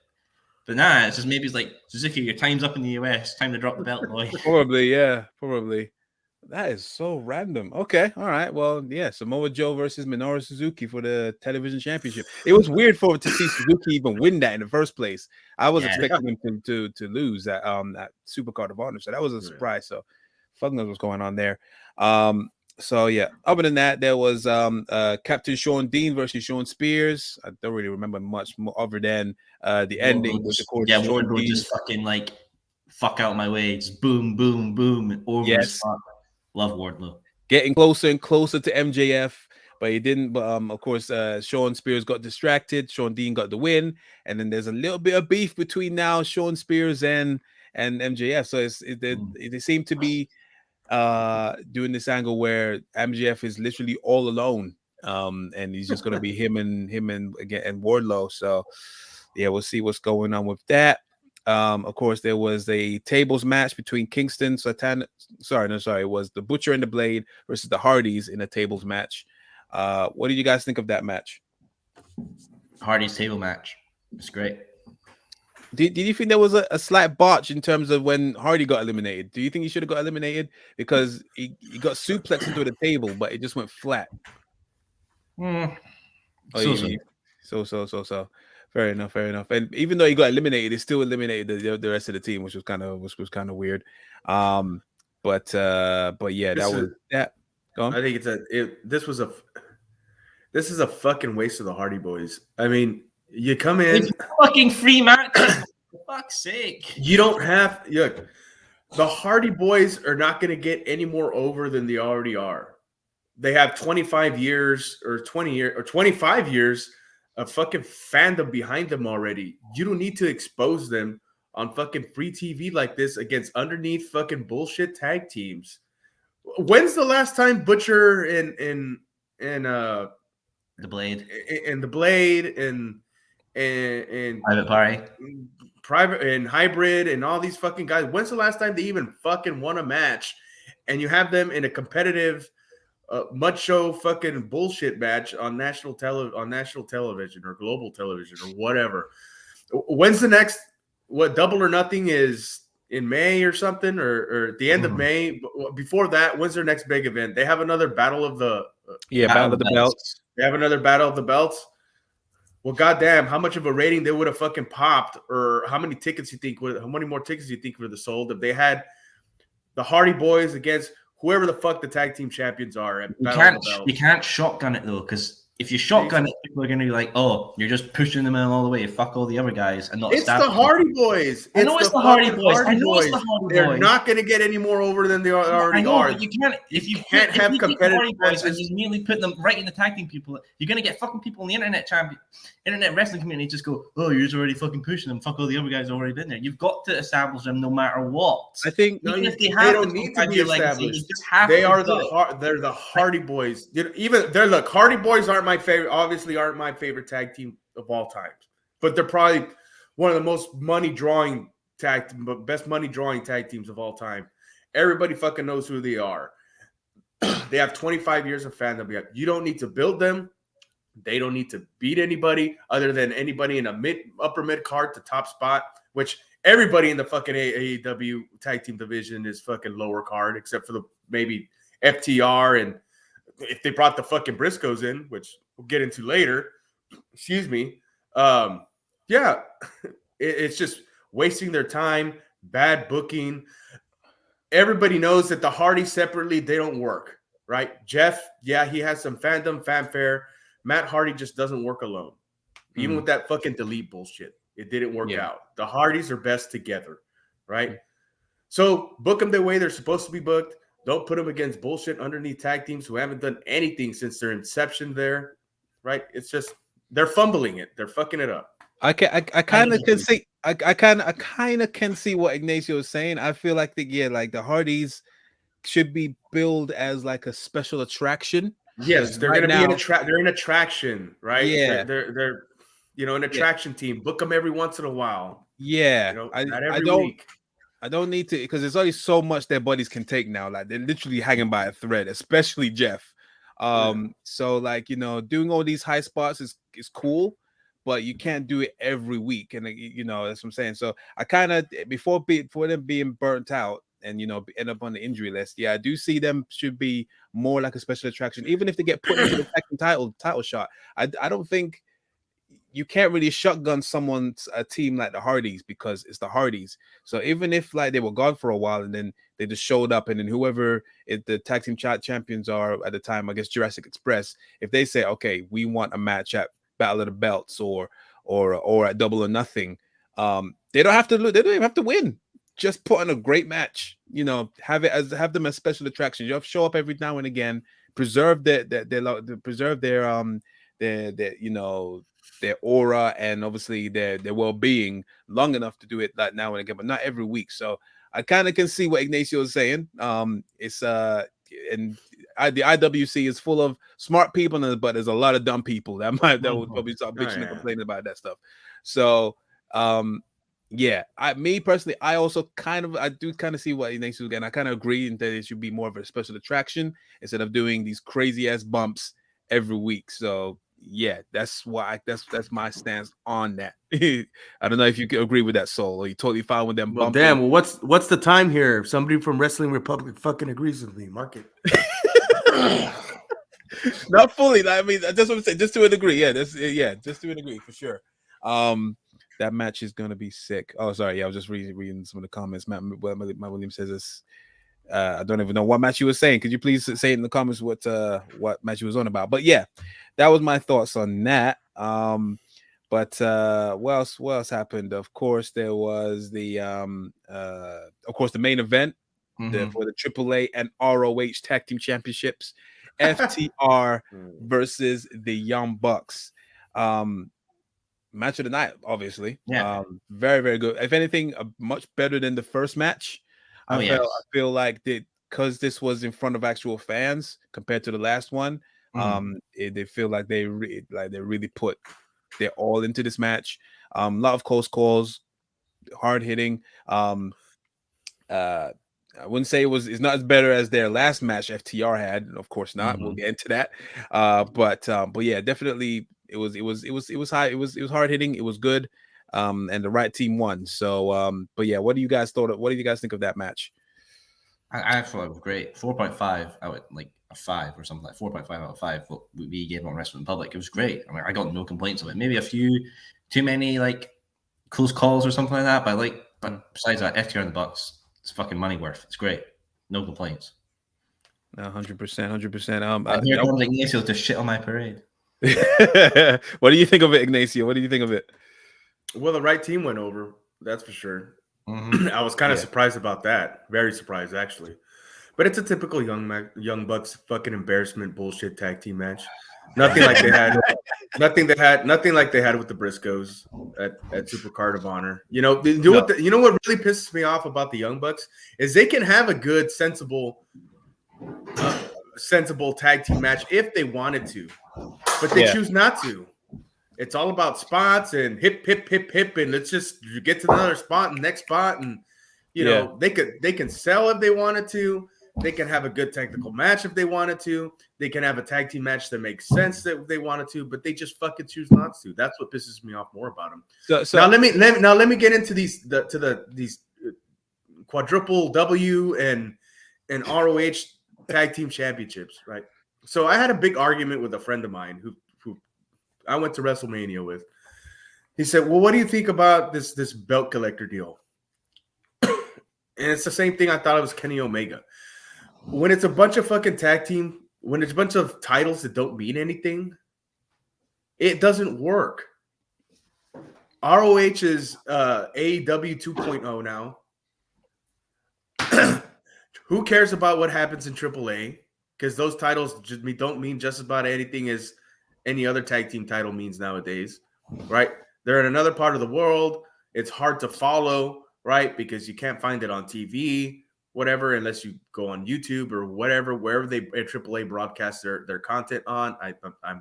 But nah, it's just maybe it's like, Suzuki, your time's up in the US. Time to drop the belt, boy. Probably. That is so random. Okay, all right. Well, yeah, Samoa Joe versus Minoru Suzuki for the television championship. It was weird to see Suzuki even win that in the first place. I was expecting him to lose that Supercard of Honor. So that was a surprise. So fuck knows what's going on there. So yeah, other than that, there was Captain Sean Dean versus Sean Spears. I don't really remember much more other than the ending, which of course Sean Dean just fucking like fuck out my way, just boom, boom, boom, over as fuck. Love Wardlow. Getting closer and closer to MJF, but he didn't. But of course, Sean Spears got distracted. Sean Dean got the win, and then there's a little bit of beef between now Sean Spears and MJF. So they seem to be doing this angle where MJF is literally all alone, and he's just gonna be him and Wardlow. So yeah, we'll see what's going on with that. Of course, there was a tables match between Kingston Satan. It was the Butcher and the Blade versus the Hardys in a tables match. What did you guys think of that match? Hardy's table match. It's great. Did you think there was a slight botch in terms of when Hardy got eliminated? Do you think he should have got eliminated because he got suplexed into the table, but it just went flat? So. Fair enough. And even though he got eliminated, he still eliminated the rest of the team, which was kind of weird. But yeah, that was that. Go on. I think this is a fucking waste of the Hardy Boys. I mean, you come in, it's fucking free match. For fuck's sake. You don't have the Hardy Boys are not going to get any more over than they already are. They have 25 years or 20 years or 25 years of fucking fandom behind them already. You don't need to expose them on fucking free TV like this against underneath fucking bullshit tag teams. When's the last time Butcher and The Blade, and the Blade, and Private Party. Private and Hybrid, and all these fucking guys. When's the last time they even fucking won a match? And you have them in a competitive mud show fucking bullshit match on national television or global television or whatever. When's the next? What, Double or Nothing is in May or something, or at the end of May? Before that, when's their next big event? They have another Battle of the Battle of the Belts. They have another Battle of the Belts. Well, goddamn, how much of a rating they would have fucking popped, or how many tickets you think how many more tickets you think would have sold if they had the Hardy Boys against whoever the fuck the tag team champions are at Battle of the Belts? You can't shotgun it though, because if you shotgun it, people are going to be like, "Oh, you're just pushing them in all the way. Fuck all the other guys," and not. It's the Hardy Boys. I know it's the Hardy Boys. I know it's the Hardy Boys. They're not going to get any more over than they already are. But you can't. If you can't have competitive Hardy Boys and just immediately put them right in the tag team people, you're going to get fucking people in the internet wrestling community just go, "Oh, you're just already fucking pushing them. Fuck all the other guys already been there." You've got to establish them no matter what. I think even if they don't need to be established. They're the Hardy Boys. Look, Hardy Boys aren't my favorite. Obviously, aren't my favorite tag team of all time, but they're probably one of the most best money drawing tag teams of all time. Everybody fucking knows who they are. They have 25 years of fandom. You don't need to build them. They don't need to beat anybody other than anybody in a upper mid card to top spot, which everybody in the fucking AEW tag team division is fucking lower card, except for the maybe FTR, and if they brought the fucking Briscoes in, which we'll get into later. Excuse me. It's just wasting their time, bad booking. Everybody knows that the Hardys separately, they don't work, right? Jeff, he has some fandom, fanfare. Matt Hardy just doesn't work alone. Even with that fucking delete bullshit, it didn't work out. The Hardys are best together, right? So book them the way they're supposed to be booked. Don't put them against bullshit underneath tag teams who haven't done anything since their inception there, right? It's just they're fumbling it. They're fucking it up. I kind of can see. I kind of can see what Ignacio is saying. I feel like the Hardys should be billed as like a special attraction. Yes, they're going to be they're an attraction, right? Yeah, they're an attraction team. Book them every once in a while. Yeah, not every week. I don't need to, because there's only so much their bodies can take now. Like they're literally hanging by a thread, especially Jeff. So like, doing all these high spots is cool, but you can't do it every week. And that's what I'm saying. So I kind of, before them being burnt out and end up on the injury list, I do see them should be more like a special attraction, even if they get put into the second title shot. I don't think you can't really shotgun a team like the Hardys, because it's the Hardys. So even if like they were gone for a while and then they just showed up, and then whoever the tag team champions are at the time, I guess Jurassic Express, if they say, okay, we want a match at Battle of the Belts or at Double or Nothing, they don't have to lose. They don't even have to win. Just put on a great match. Have them as special attractions. You have to show up every now and again. Preserve their their aura and obviously their well-being long enough to do it like now and again, but not every week. So I kind of can see what Ignacio is saying. It's the IWC is full of smart people, but there's a lot of dumb people that would probably start bitching and complaining about that stuff. So me personally, I do kind of see what Ignacio is getting. I kind of agree that it should be more of a special attraction instead of doing these crazy ass bumps every week. So that's why that's my stance on that. I don't know if you can agree with that, Soul, or you totally fine with them. Well, damn. Well, what's the time here? Somebody from Wrestling Republic fucking agrees with me. Mark it. Not fully. I mean, that's what I'm saying. Just to a degree. Just to a degree for sure. That match is gonna be sick. Oh, sorry. I was just reading some of the comments. Matt Williams says this. I don't even know what match you were saying. Could you please say in the comments what match you was on about? But that was my thoughts on that. But what else happened? Of course, there was the main event for the AAA and ROH Tag Team Championships, FTR versus the Young Bucks. Match of the night, obviously. Very, very good. If anything, much better than the first match. I feel like because this was in front of actual fans compared to the last one, They feel like they really put their all into this match. A lot of close calls, hard hitting. I wouldn't say it's not as better as their last match FTR had. Of course not. We'll get into that. But yeah, definitely it was high. It was hard hitting. It was good. And the right team won. So but yeah, what do you guys think of that match? I actually thought it was great. 4.5 out like a 5 or something like 4.5 out of 5. What we gave on Wrestling Public, it was great. I mean, I got no complaints of it. Maybe a few too many like close calls or something like that. But besides that, FTR and the Bucks, it's fucking money worth. It's great. No complaints. 100%, 100%. And here comes Ignacio to shit on my parade. What do you think of it, Ignacio? What do you think of it? Well, the right team went over. That's for sure. Mm-hmm. I was kind of surprised about that. Very surprised, actually. But it's a typical Young Bucks fucking embarrassment bullshit tag team match. Nothing like they had. Nothing like they had with the Briscoes at Supercard of Honor. You know what really pisses me off about the Young Bucks is they can have a good, sensible tag team match if they wanted to, but they choose not to. It's all about spots and hip, and let's just get to another spot and next spot, and you know they can sell if they wanted to. They can have a good technical match if they wanted to. They can have a tag team match that makes sense that they wanted to, but they just fucking choose not to. That's what pisses me off more about them. So now let me get into these quadruple W and ROH tag team championships, right? So I had a big argument with a friend of mine who I went to WrestleMania with. He said, "Well, what do you think about this belt collector deal?" And it's the same thing I thought it was Kenny Omega. When it's a bunch of fucking tag team, when it's a bunch of titles that don't mean anything, it doesn't work. ROH is AEW 2.0 now. Who cares about what happens in AAA? Because those titles don't mean just about anything as any other tag team title means nowadays, right? They're in another part of the world. It's hard to follow, right? Because you can't find it on TV, whatever, unless you go on YouTube or whatever, wherever they at AAA broadcast their content on. I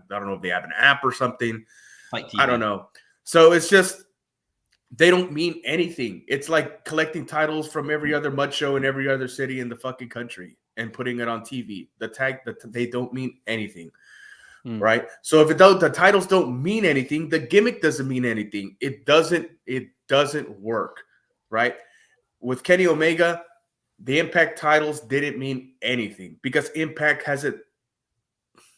don't know if they have an app or something. Like TV. I don't know. So it's just they don't mean anything. It's like collecting titles from every other mud show in every other city in the fucking country and putting it on TV. They don't mean anything. Right. So if the titles don't mean anything, the gimmick doesn't mean anything. It doesn't work. Right. With Kenny Omega, the Impact titles didn't mean anything because Impact hasn't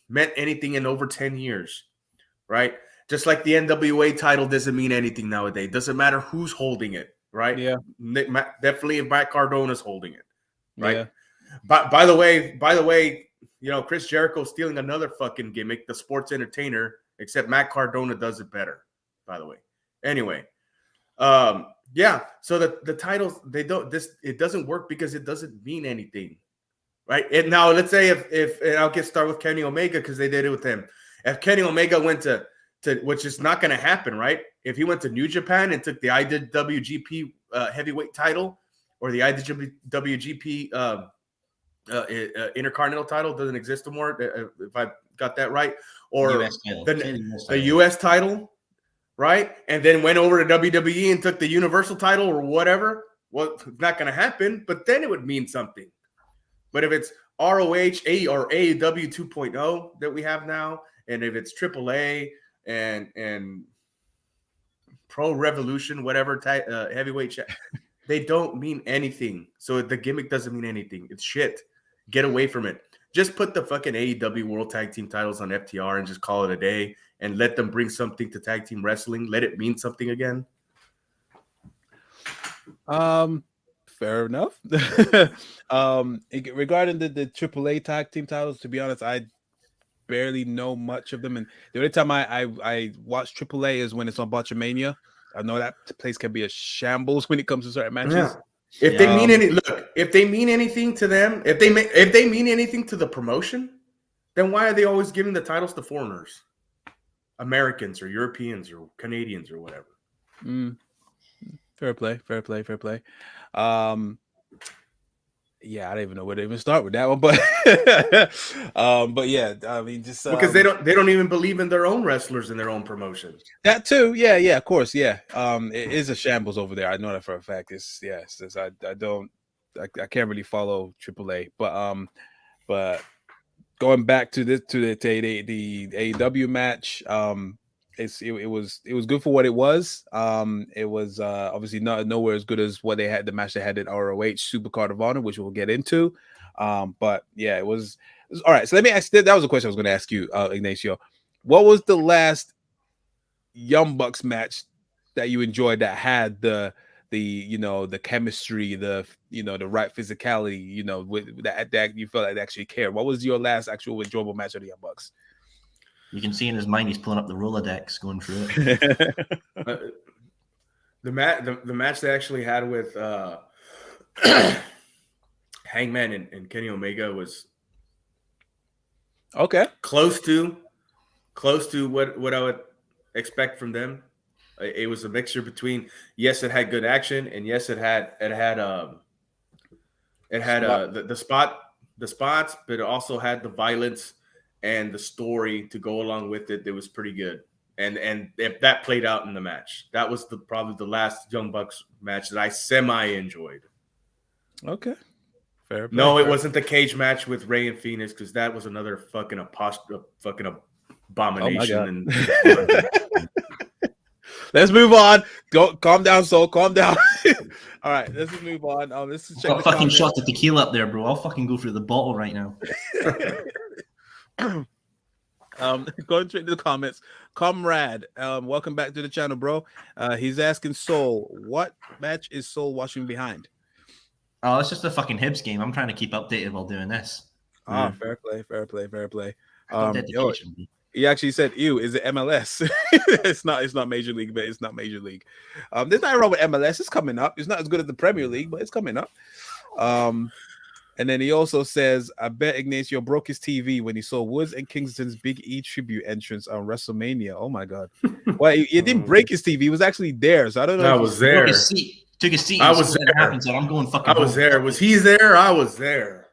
meant anything in over 10 years. Right. Just like the NWA title doesn't mean anything nowadays. Doesn't matter who's holding it. Right. Yeah. Definitely if Matt Cardona's holding it. Right. Yeah. By the way, you know, Chris Jericho stealing another fucking gimmick, the sports entertainer, except Matt Cardona does it better, by the way. Anyway, yeah, so the titles, it doesn't work because it doesn't mean anything, right? And now let's say if and I'll start with Kenny Omega because they did it with him. If Kenny Omega went to which is not going to happen, right? If he went to New Japan and took the IWGP heavyweight title or the IWGP Intercontinental title doesn't exist anymore, if I got that right, or the U.S. title, right? And then went over to WWE and took the Universal title or whatever. Well, it's not going to happen, but then it would mean something. But if it's ROH or AEW 2.0 that we have now, and if it's AAA and Pro Revolution, whatever heavyweight, they don't mean anything. So the gimmick doesn't mean anything. It's shit. Get away from it. Just put the fucking AEW World Tag Team titles on FTR and just call it a day and let them bring something to tag team wrestling. Let it mean something again. Fair enough. Regarding the AAA tag team titles, to be honest, I barely know much of them. And the only time I watch AAA is when it's on Botchamania. I know that place can be a shambles when it comes to certain matches. Yeah. If they mean anything to them, if they mean anything to the promotion, then why are they always giving the titles to foreigners, Americans or Europeans or Canadians or whatever? Fair play. Yeah, I don't even know where to even start with that one, but yeah, I mean, just because they don't even believe in their own wrestlers in their own promotion. that too. Yeah, of course, yeah. It is a shambles over there. I know that for a fact. I can't really follow AAA, but going back to the AEW match, it was good for what it was. It was obviously nowhere as good as what they had, the match they had at ROH Supercard of Honor, which we'll get into. But yeah, it was all right. So let me ask. That was a question I was going to ask you, Ignacio. What was the last Young Bucks match that you enjoyed that had the chemistry, the right physicality, with that you felt like they actually cared? What was your last actual enjoyable match of the Young Bucks? You can see in his mind he's pulling up the Rolodex, going through it. The match they actually had with Hangman and Kenny Omega was okay, close to what I would expect from them. It was a mixture between, yes, it had good action, and yes, it had the spots, but it also had the violence and the story to go along with it. It was pretty good, and if that played out in the match, that was probably the last Young Bucks match that I semi enjoyed. Okay, fair play. No, it wasn't the cage match with Rey and Phoenix, because that was another fucking abomination. Let's move on. Go, calm down, Soul. Calm down. All right, let's just move on. Let's just check got fucking shots of tequila up there, bro. I'll fucking go through the bottle right now. Going straight to the comments. Comrade, welcome back to the channel, bro. He's asking Soul, what match is Soul watching behind? Oh, it's just a fucking Hibs game. I'm trying to keep updated while doing this. Fair play. Dedication. He actually said, "Ew, is it MLS?" It's not Major League, but it's not Major League. There's nothing wrong with MLS. It's coming up. It's not as good as the Premier League, but it's coming up. And then he also says, "I bet Ignacio broke his TV when he saw Woods and Kingston's Big E tribute entrance on WrestleMania." Oh my God! Well, he didn't break his TV. He was actually there, so I don't know. I was there. Took a seat. I was there. I'm going fucking. I was there. Was he there? I was there.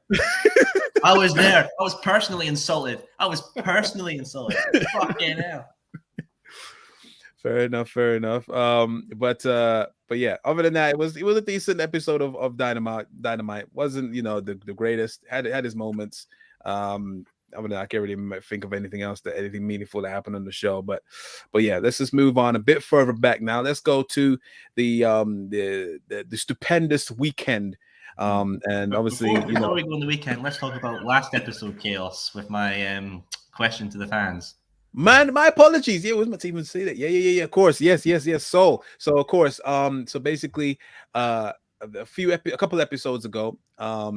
I was there. I was personally insulted. Fucking hell. Fair enough. But yeah, other than that, it was a decent episode of Dynamite. Wasn't the greatest. Had his moments. Other than that, I can't really think of anything meaningful that happened on the show. But yeah, let's just move on a bit further back now. Let's go to the stupendous weekend. And obviously, before we go on the weekend, let's talk about last episode chaos with my question to the fans. Man, my apologies. Yeah, it was meant to even say that. Yeah. Of course, yes. So of course, so basically, a couple episodes ago, our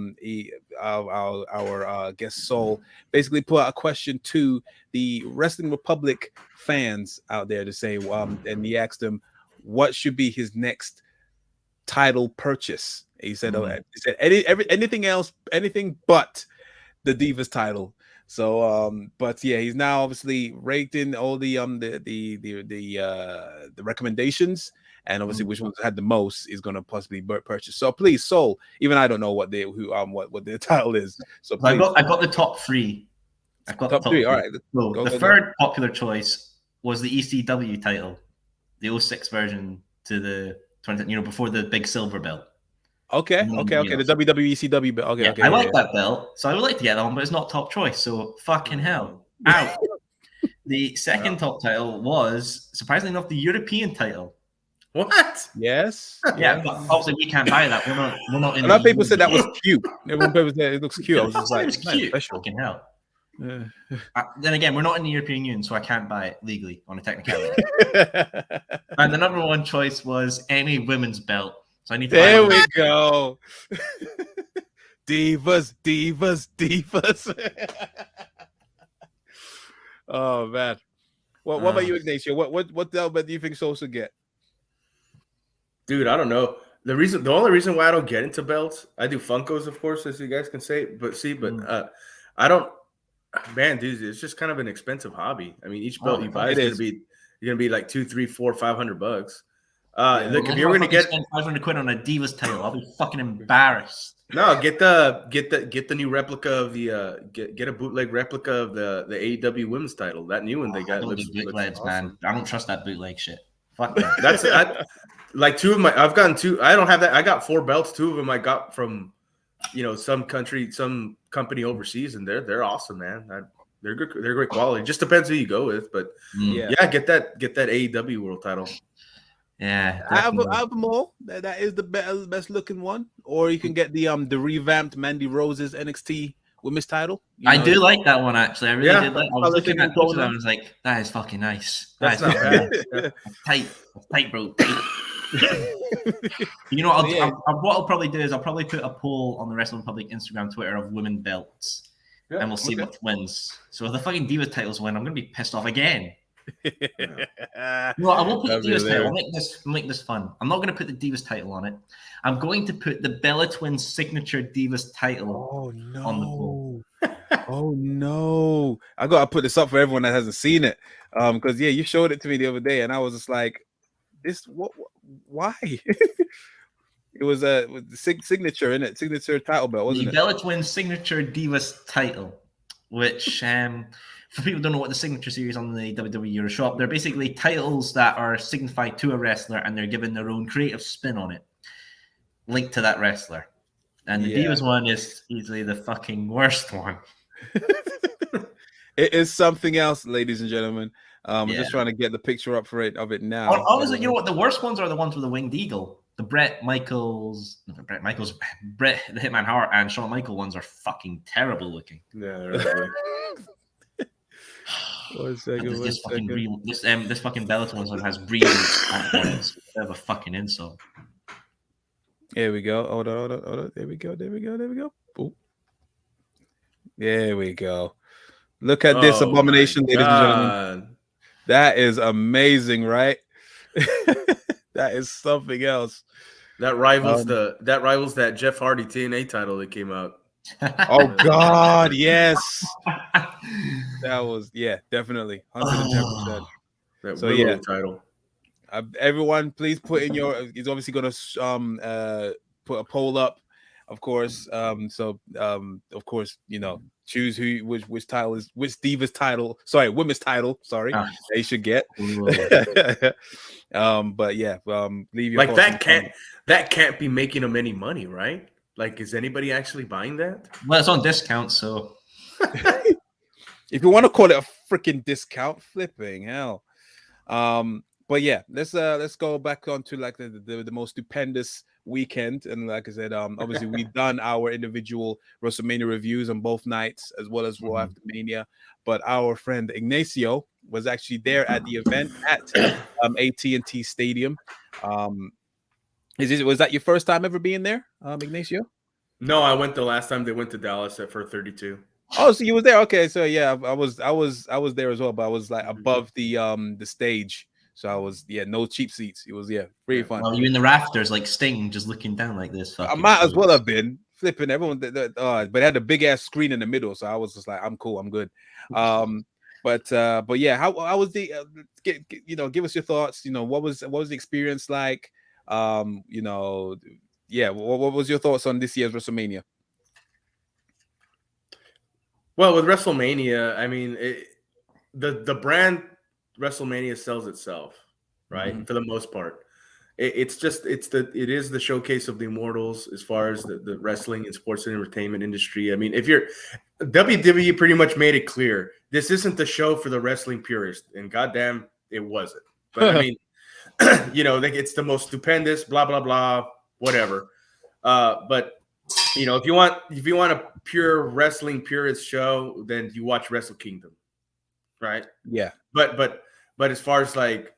guest Soul basically put out a question to the Wrestling Republic fans out there to say, and he asked them what should be his next title purchase. He said, anything but the Divas title. So, but yeah, he's now obviously raked in all the recommendations, and obviously which ones had the most is going to possibly purchase. So please, Soul, even I don't know what their title is. So I got the top three. I've got top three. All right. So the third popular choice was the ECW title, the 06 version to the 20, before the big silver belt. Okay. The WWE ECW belt. Okay. I like that belt, so I would like to get that one, but it's not top choice. So fucking hell, out. The second top title was, surprisingly enough, the European title. What? Yes. Yeah, but obviously we can't buy that. We're not in. A lot of people said that was cute. Everyone said it looks cute. I was just like, it's cute. Fucking hell. Yeah. Then again, we're not in the European Union, so I can't buy it legally on a technicality. And the number one choice was any women's belt. So I need to. There we go. Divas. Oh man. What about you, Ignacio? What belt do you think Soul should get? Dude, I don't know. The only reason why I don't get into belts, I do Funkos, of course, as you guys can say, but I don't. Man, dude, it's just kind of an expensive hobby. I mean, each belt you buy is gonna be like $200, $300, $400, $500. Look, if you're gonna get spend £500 on a Divas title, I'll be fucking embarrassed. No, get the new replica of the get a bootleg replica of the AEW women's title. That new one they got looks bootlegs, awesome. man. I don't trust that bootleg shit. Fuck that. That's like two of my. I've gotten two. I don't have that. I got 4 belts. 2 of them I got from, some company overseas, and they're awesome, man. They're good. They're great quality. Just depends who you go with, but yeah, get that AEW world title. Yeah, I have them all. That is the best looking one. Or you can get the revamped Mandy Rose's NXT women's title. I do like that one actually. I really did like. I was looking at those and I was like, that is fucking nice. That's not bad. Tight, bro. Tight. What I'll probably do is I'll probably put a poll on the Wrestling Public Instagram, Twitter of women belts, and we'll see what wins. So if the fucking Divas titles win, I'm gonna be pissed off again. No, I won't put the Divas title. I'll make this fun. I'm not going to put the Divas title on it. I'm going to put the Bella Twins signature Divas title on the poll. Oh no! I gotta put this up for everyone that hasn't seen it, because you showed it to me the other day, and I was just like, "This what? Why?" It was a signature in it, signature title belt, wasn't it? The Bella Twins signature Divas title, which for people who don't know what the signature series on the WWE shop, they're basically titles that are signified to a wrestler and they're given their own creative spin on it, linked to that wrestler. And the Divas one is easily the fucking worst one. It is something else, ladies and gentlemen. I'm just trying to get the picture up of it now. Honestly, you know what? The worst ones are the ones with the winged eagle. The Bret the Hitman Hart and Shawn Michaels ones are fucking terrible looking. Yeah, they're really. This fucking Bellator one has breathing. It's a bit of a fucking insult. Here we go. Hold on. There we go. Ooh. There we go. Look at this abomination, ladies and gentlemen. That is amazing, right? That is something else. That rivals that Jeff Hardy TNA title that came out. Oh God, yes. That was definitely 110%. That title. Everyone, please put in your. He's obviously going to put a poll up, of course. Of course, choose which title is which Divas title. Sorry, women's title. Sorry, they should get. But leave your that can't be making them any money, right? Like, is anybody actually buying that? Well, it's on discount, so if you want to call it a freaking discount, flipping hell. But let's go back onto like the most stupendous weekend, and like I said, obviously we've done our individual WrestleMania reviews on both nights as well as Raw after Mania. But our friend Ignacio was actually there at the event at AT&T Stadium. Was that your first time ever being there, Ignacio? No, I went the last time they went to Dallas for 32. Oh, so you was there? Okay, so I was there as well, but I was like above the stage, so I was no cheap seats. It was pretty fun. Well, you in the rafters like Sting, just looking down like this. I might as well have been flipping everyone, but it had a big ass screen in the middle, so I was just like, I'm cool, I'm good. But how was the give us your thoughts. What was the experience like? What was your thoughts on this year's WrestleMania? Well, with WrestleMania, I mean, the brand WrestleMania sells itself, right? For the most part, it is the showcase of the immortals as far as the wrestling and sports and entertainment industry. I mean, if you're WWE, pretty much made it clear this isn't the show for the wrestling purist, and goddamn, it wasn't. But I mean. It's the most stupendous, blah blah blah, whatever. But if you want a pure wrestling purist show, then you watch Wrestle Kingdom, right? Yeah. But as far as like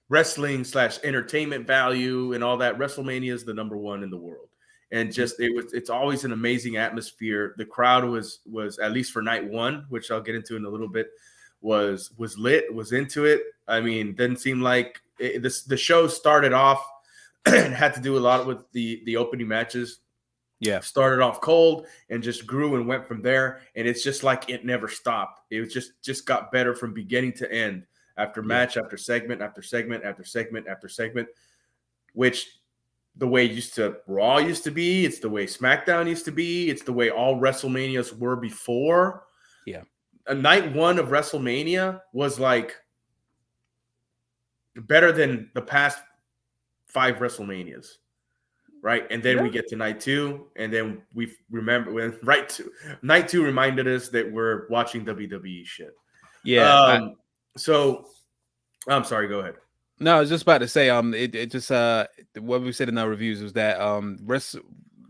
wrestling / entertainment value and all that, WrestleMania is the number one in the world, and it's always an amazing atmosphere. The crowd was at least for night one, which I'll get into in a little bit. Was lit, was into it. I mean, didn't seem like the show started off and had to do a lot with the opening matches. Yeah, started off cold and just grew and went from there. And it's just like it never stopped. It was just got better from beginning to end after match, after segment, after segment, after segment, after segment, which the way Raw used to be, it's the way SmackDown used to be, it's the way all WrestleManias were before. Yeah. A night one of WrestleMania was like better than the past 5 WrestleManias. Right. And then we get to night 2, and then we remember when night 2 reminded us that we're watching WWE shit. Yeah. So I'm sorry, go ahead. No, I was just about to say, it just what we said in our reviews was that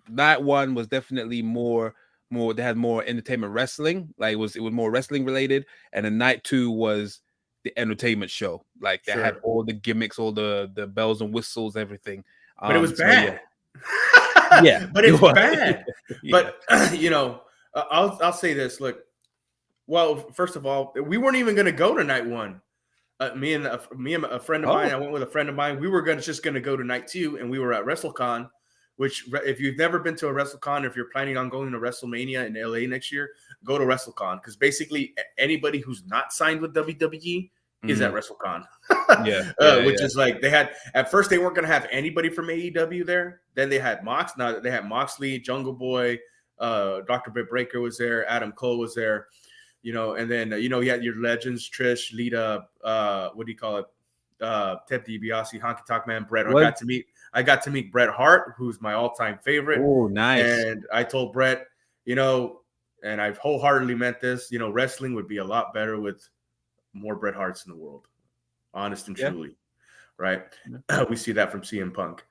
night 1 was definitely more they had more entertainment wrestling, like it was more wrestling related, and then night 2 was the entertainment show, like they had all the gimmicks, all the bells and whistles, everything. But it was bad. Yeah, but it's bad. But I'll say this. Look, well, first of all, we weren't even going to go to night 1. Me and a friend of mine. I went with a friend of mine. We were just going to go to night 2, and we were at WrestleCon. Which, if you've never been to a WrestleCon, if you're planning on going to WrestleMania in LA next year, go to WrestleCon, because basically anybody who's not signed with WWE is at WrestleCon. Which is like, they had at first they weren't going to have anybody from AEW there. Then they had Moxley, Jungle Boy, Dr. Britt Baker was there, Adam Cole was there, and then you had your legends, Trish, Lita, what do you call it, Ted DiBiase, Honky Tonk Man, Bret. I got to meet Bret Hart, who's my all-time favorite. Oh, nice. And I told Bret, and I've wholeheartedly meant this, wrestling would be a lot better with more Bret Harts in the world. Honest and truly. Right? We see that from CM Punk.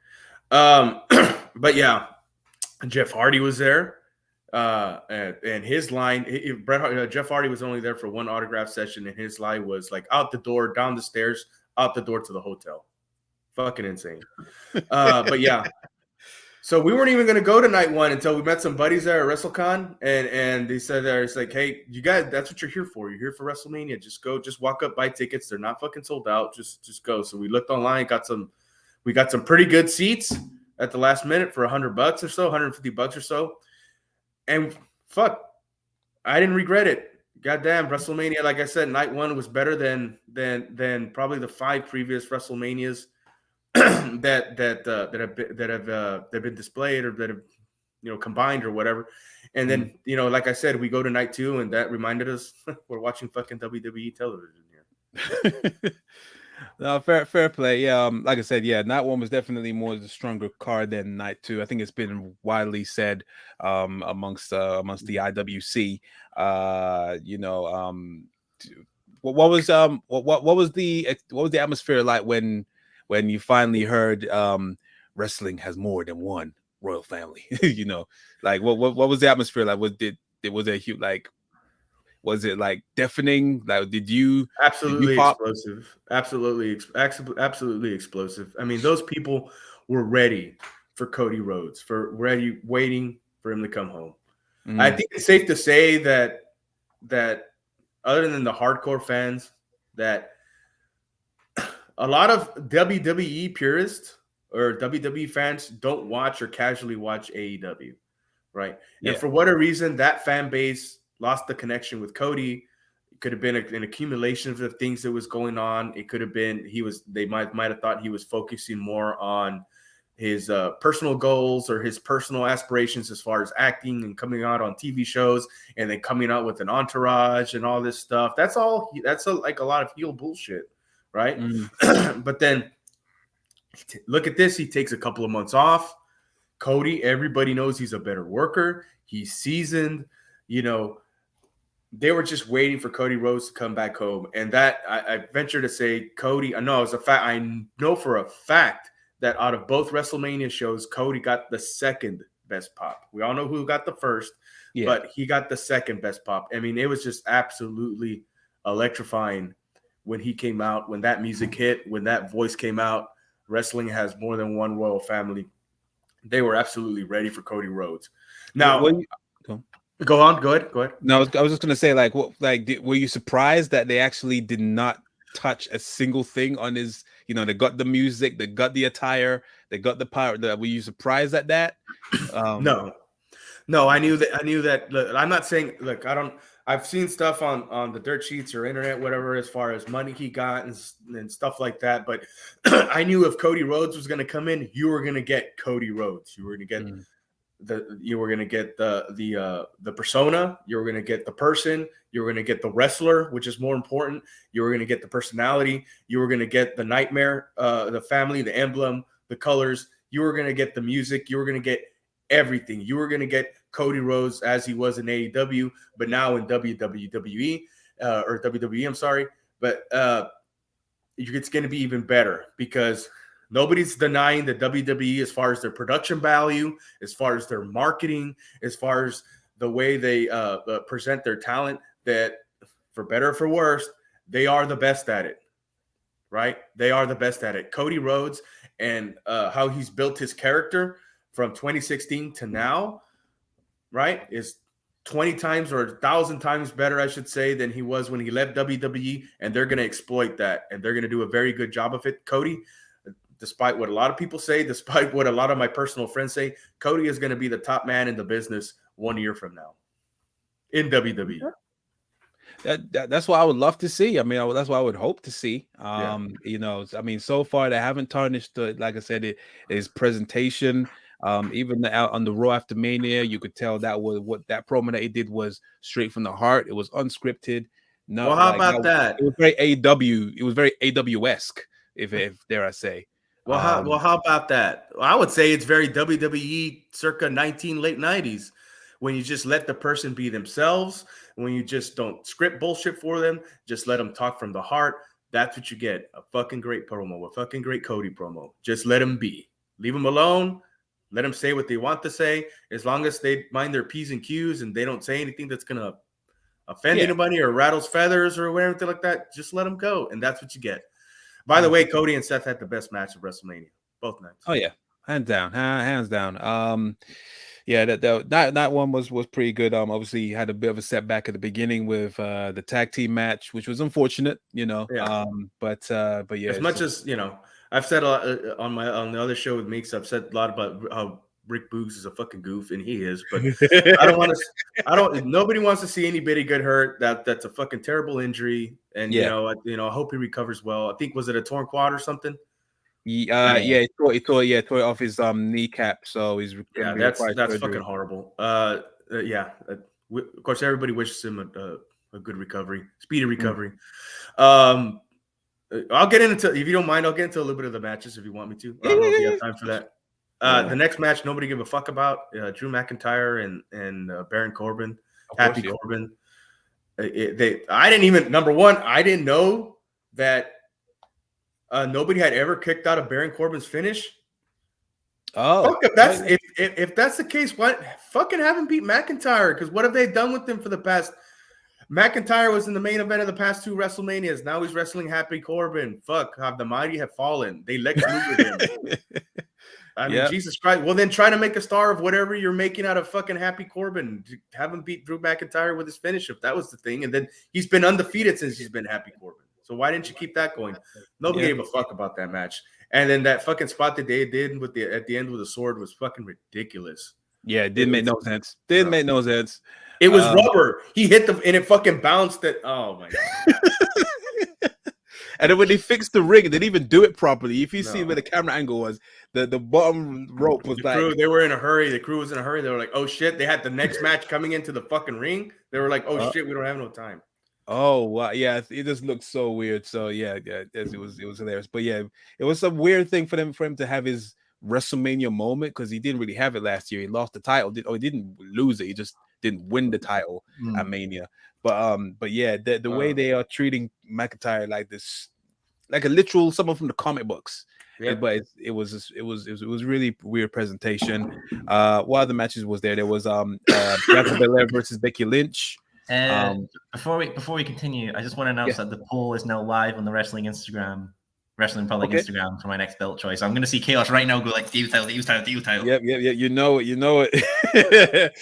But yeah, Jeff Hardy was there. And his line, Jeff Hardy was only there for one autograph session, and his line was like out the door, down the stairs, out the door to the hotel. Fucking insane. But yeah, so we weren't even going to go to night 1 until we met some buddies there at WrestleCon, and they said there, it's like, hey, you guys, that's what you're here for. You're here for WrestleMania. Just go, just walk up, buy tickets. They're not fucking sold out. Just go. So we looked online, we got some pretty good seats at the last minute for $100 or so, $150 or so. And fuck, I didn't regret it. Goddamn, WrestleMania, like I said, night 1 was better than probably the 5 previous WrestleManias that have been displayed, or that have combined or whatever. And then like I said, we go to night 2, and that reminded us we're watching fucking WWE television here. No, fair play. Yeah, like I said, yeah, night 1 was definitely more the stronger card than night 2. I think it's been widely said amongst the IWC. What was the atmosphere like when you finally heard wrestling has more than one royal family? Like what was the atmosphere like? Was there huge, like, was it like deafening? Like, did you explosive? Absolutely explosive. I mean, those people were ready for Cody Rhodes, waiting for him to come home. I think it's safe to say that other than the hardcore fans, that a lot of WWE purists or WWE fans don't watch or casually watch AEW, right? Yeah. And for whatever reason, that fan base lost the connection with Cody. It could have been an accumulation of the things that was going on. It could have been they might have thought he was focusing more on his personal goals or his personal aspirations as far as acting and coming out on TV shows, and then coming out with an entourage and all this stuff. That's like a lot of heel bullshit, right? But then look at this. He takes a couple of months off. Cody, everybody knows he's a better worker. He's seasoned. They were just waiting for Cody Rhodes to come back home. And that, I venture to say, Cody, I know for a fact that out of both WrestleMania shows, Cody got the second best pop. We all know who got the first, but he got the second best pop. I mean, it was just absolutely electrifying when he came out, when that music hit, when that voice came out. Wrestling has more than one royal family. They were absolutely ready for Cody Rhodes. Now, go on. Go ahead. No, I was just gonna say, like, were you surprised that they actually did not touch a single thing on his? They got the music, they got the attire, they got the power. Were you surprised at that? No, No, I knew that. Look, I'm not saying. Look, I've seen stuff on the dirt sheets or internet, whatever, as far as money he got and stuff like that. But I knew if Cody Rhodes was going to come in, you were going to get Cody Rhodes. You were going to get the persona. You were going to get the person. You were going to get the wrestler, which is more important. You were going to get the personality. You were going to get the nightmare, the family, the emblem, the colors. You were going to get the music. You were going to get everything. You were going to get Cody Rhodes as he was in AEW, but now in WWE or WWE, I'm sorry. But it's going to be even better because nobody's denying the WWE as far as their production value, as far as their marketing, as far as the way they present their talent, that for better or for worse, they are the best at it, right? They are the best at it. Cody Rhodes and how he's built his character from 2016 to now, right, is 20 times or 1,000 times better, I should say, than he was when he left WWE, and they're going to exploit that, and they're going to do a very good job of it. Cody, despite what a lot of people say, despite what a lot of my personal friends say, Cody is going to be the top man in the business 1 year from now in WWE. That's what I would love to see. I mean, that's what I would hope to see. You know, I mean, so far they haven't tarnished like I said, his presentation. Even out on the Raw after Mania, you could tell that was what that promo that he did was straight from the heart. It was unscripted. Not well, how about that? It was very AW. It was very AW-esque, if dare I say. Well, how about that? I would say it's very WWE circa late 90s, when you just let the person be themselves, when you just don't script bullshit for them, just let them talk from the heart. That's what you get. A fucking great promo, a fucking great Cody promo. Just let them be. Leave them alone. Let them say what they want to say. As long as they mind their P's and Q's and they don't say anything that's going to offend anybody or rattles feathers or anything like that, just let them go. And that's what you get. By the way, Cody and Seth had the best match of WrestleMania, both nights. Oh, yeah. Hands down. Yeah, that one was pretty good. Obviously, he had a bit of a setback at the beginning with the tag team match, which was unfortunate, you know. Yeah. But yeah, as much as you know, I've said a lot on the other show with Meeks. I've said a lot about how Rick Boogs is a fucking goof, and he is. But I don't want to. Nobody wants to see anybody get hurt. That's a fucking terrible injury, and you know, I hope he recovers well. I think was it a torn quad or something? He tore it off his kneecap, so he's that's fucking horrible. Of course, everybody wishes him a good recovery, speedy recovery. I'll get into, if you don't mind, I'll get into a little bit of the matches if you want me to. I don't know if you have time for that. The next match, nobody give a fuck about. Drew McIntyre and Baron Corbin, Happy Corbin. I didn't know that nobody had ever kicked out of Baron Corbin's finish. Oh, if that's the case, what fucking have him beat McIntyre? Because what have they done with him for the past? McIntyre was in the main event of the past 2 WrestleManias. Now he's wrestling Happy Corbin. Fuck, how the mighty have fallen. They Lex Lugered him. I mean, Jesus Christ. Well, then try to make a star of whatever you're making out of fucking Happy Corbin. Have him beat Drew McIntyre with his finish if that was the thing. And then he's been undefeated since he's been Happy Corbin. So why didn't you keep that going? Nobody gave a fuck about that match. And then that fucking spot that they did with at the end with the sword was fucking ridiculous. Yeah, it didn't make no sense. Make no sense. It was rubber. He hit and it fucking bounced it. Oh my god. And then when they fixed the ring, they didn't even do it properly. If you see where the camera angle was, the bottom rope was they were in a hurry. The crew was in a hurry. They were like, oh shit. They had the next match coming into the fucking ring. They were like, oh shit, we don't have no time. Oh wow, yeah, it just looked so weird. So yeah, it was hilarious. But yeah, it was some weird thing for him to have his WrestleMania moment, because he didn't really have it last year. He lost the title. He didn't lose it. He just didn't win the title at Mania. But yeah, the way they are treating McIntyre like this, like a literal someone from the comic books. Yeah. But it was really weird presentation. What other matches was there? There was Bianca Belair versus Becky Lynch. Before we continue, I just want to announce that the poll is now live on the Wrestling Republic Instagram for my next belt choice. I'm going to see Chaos right now go like, do title. Yep. You know it.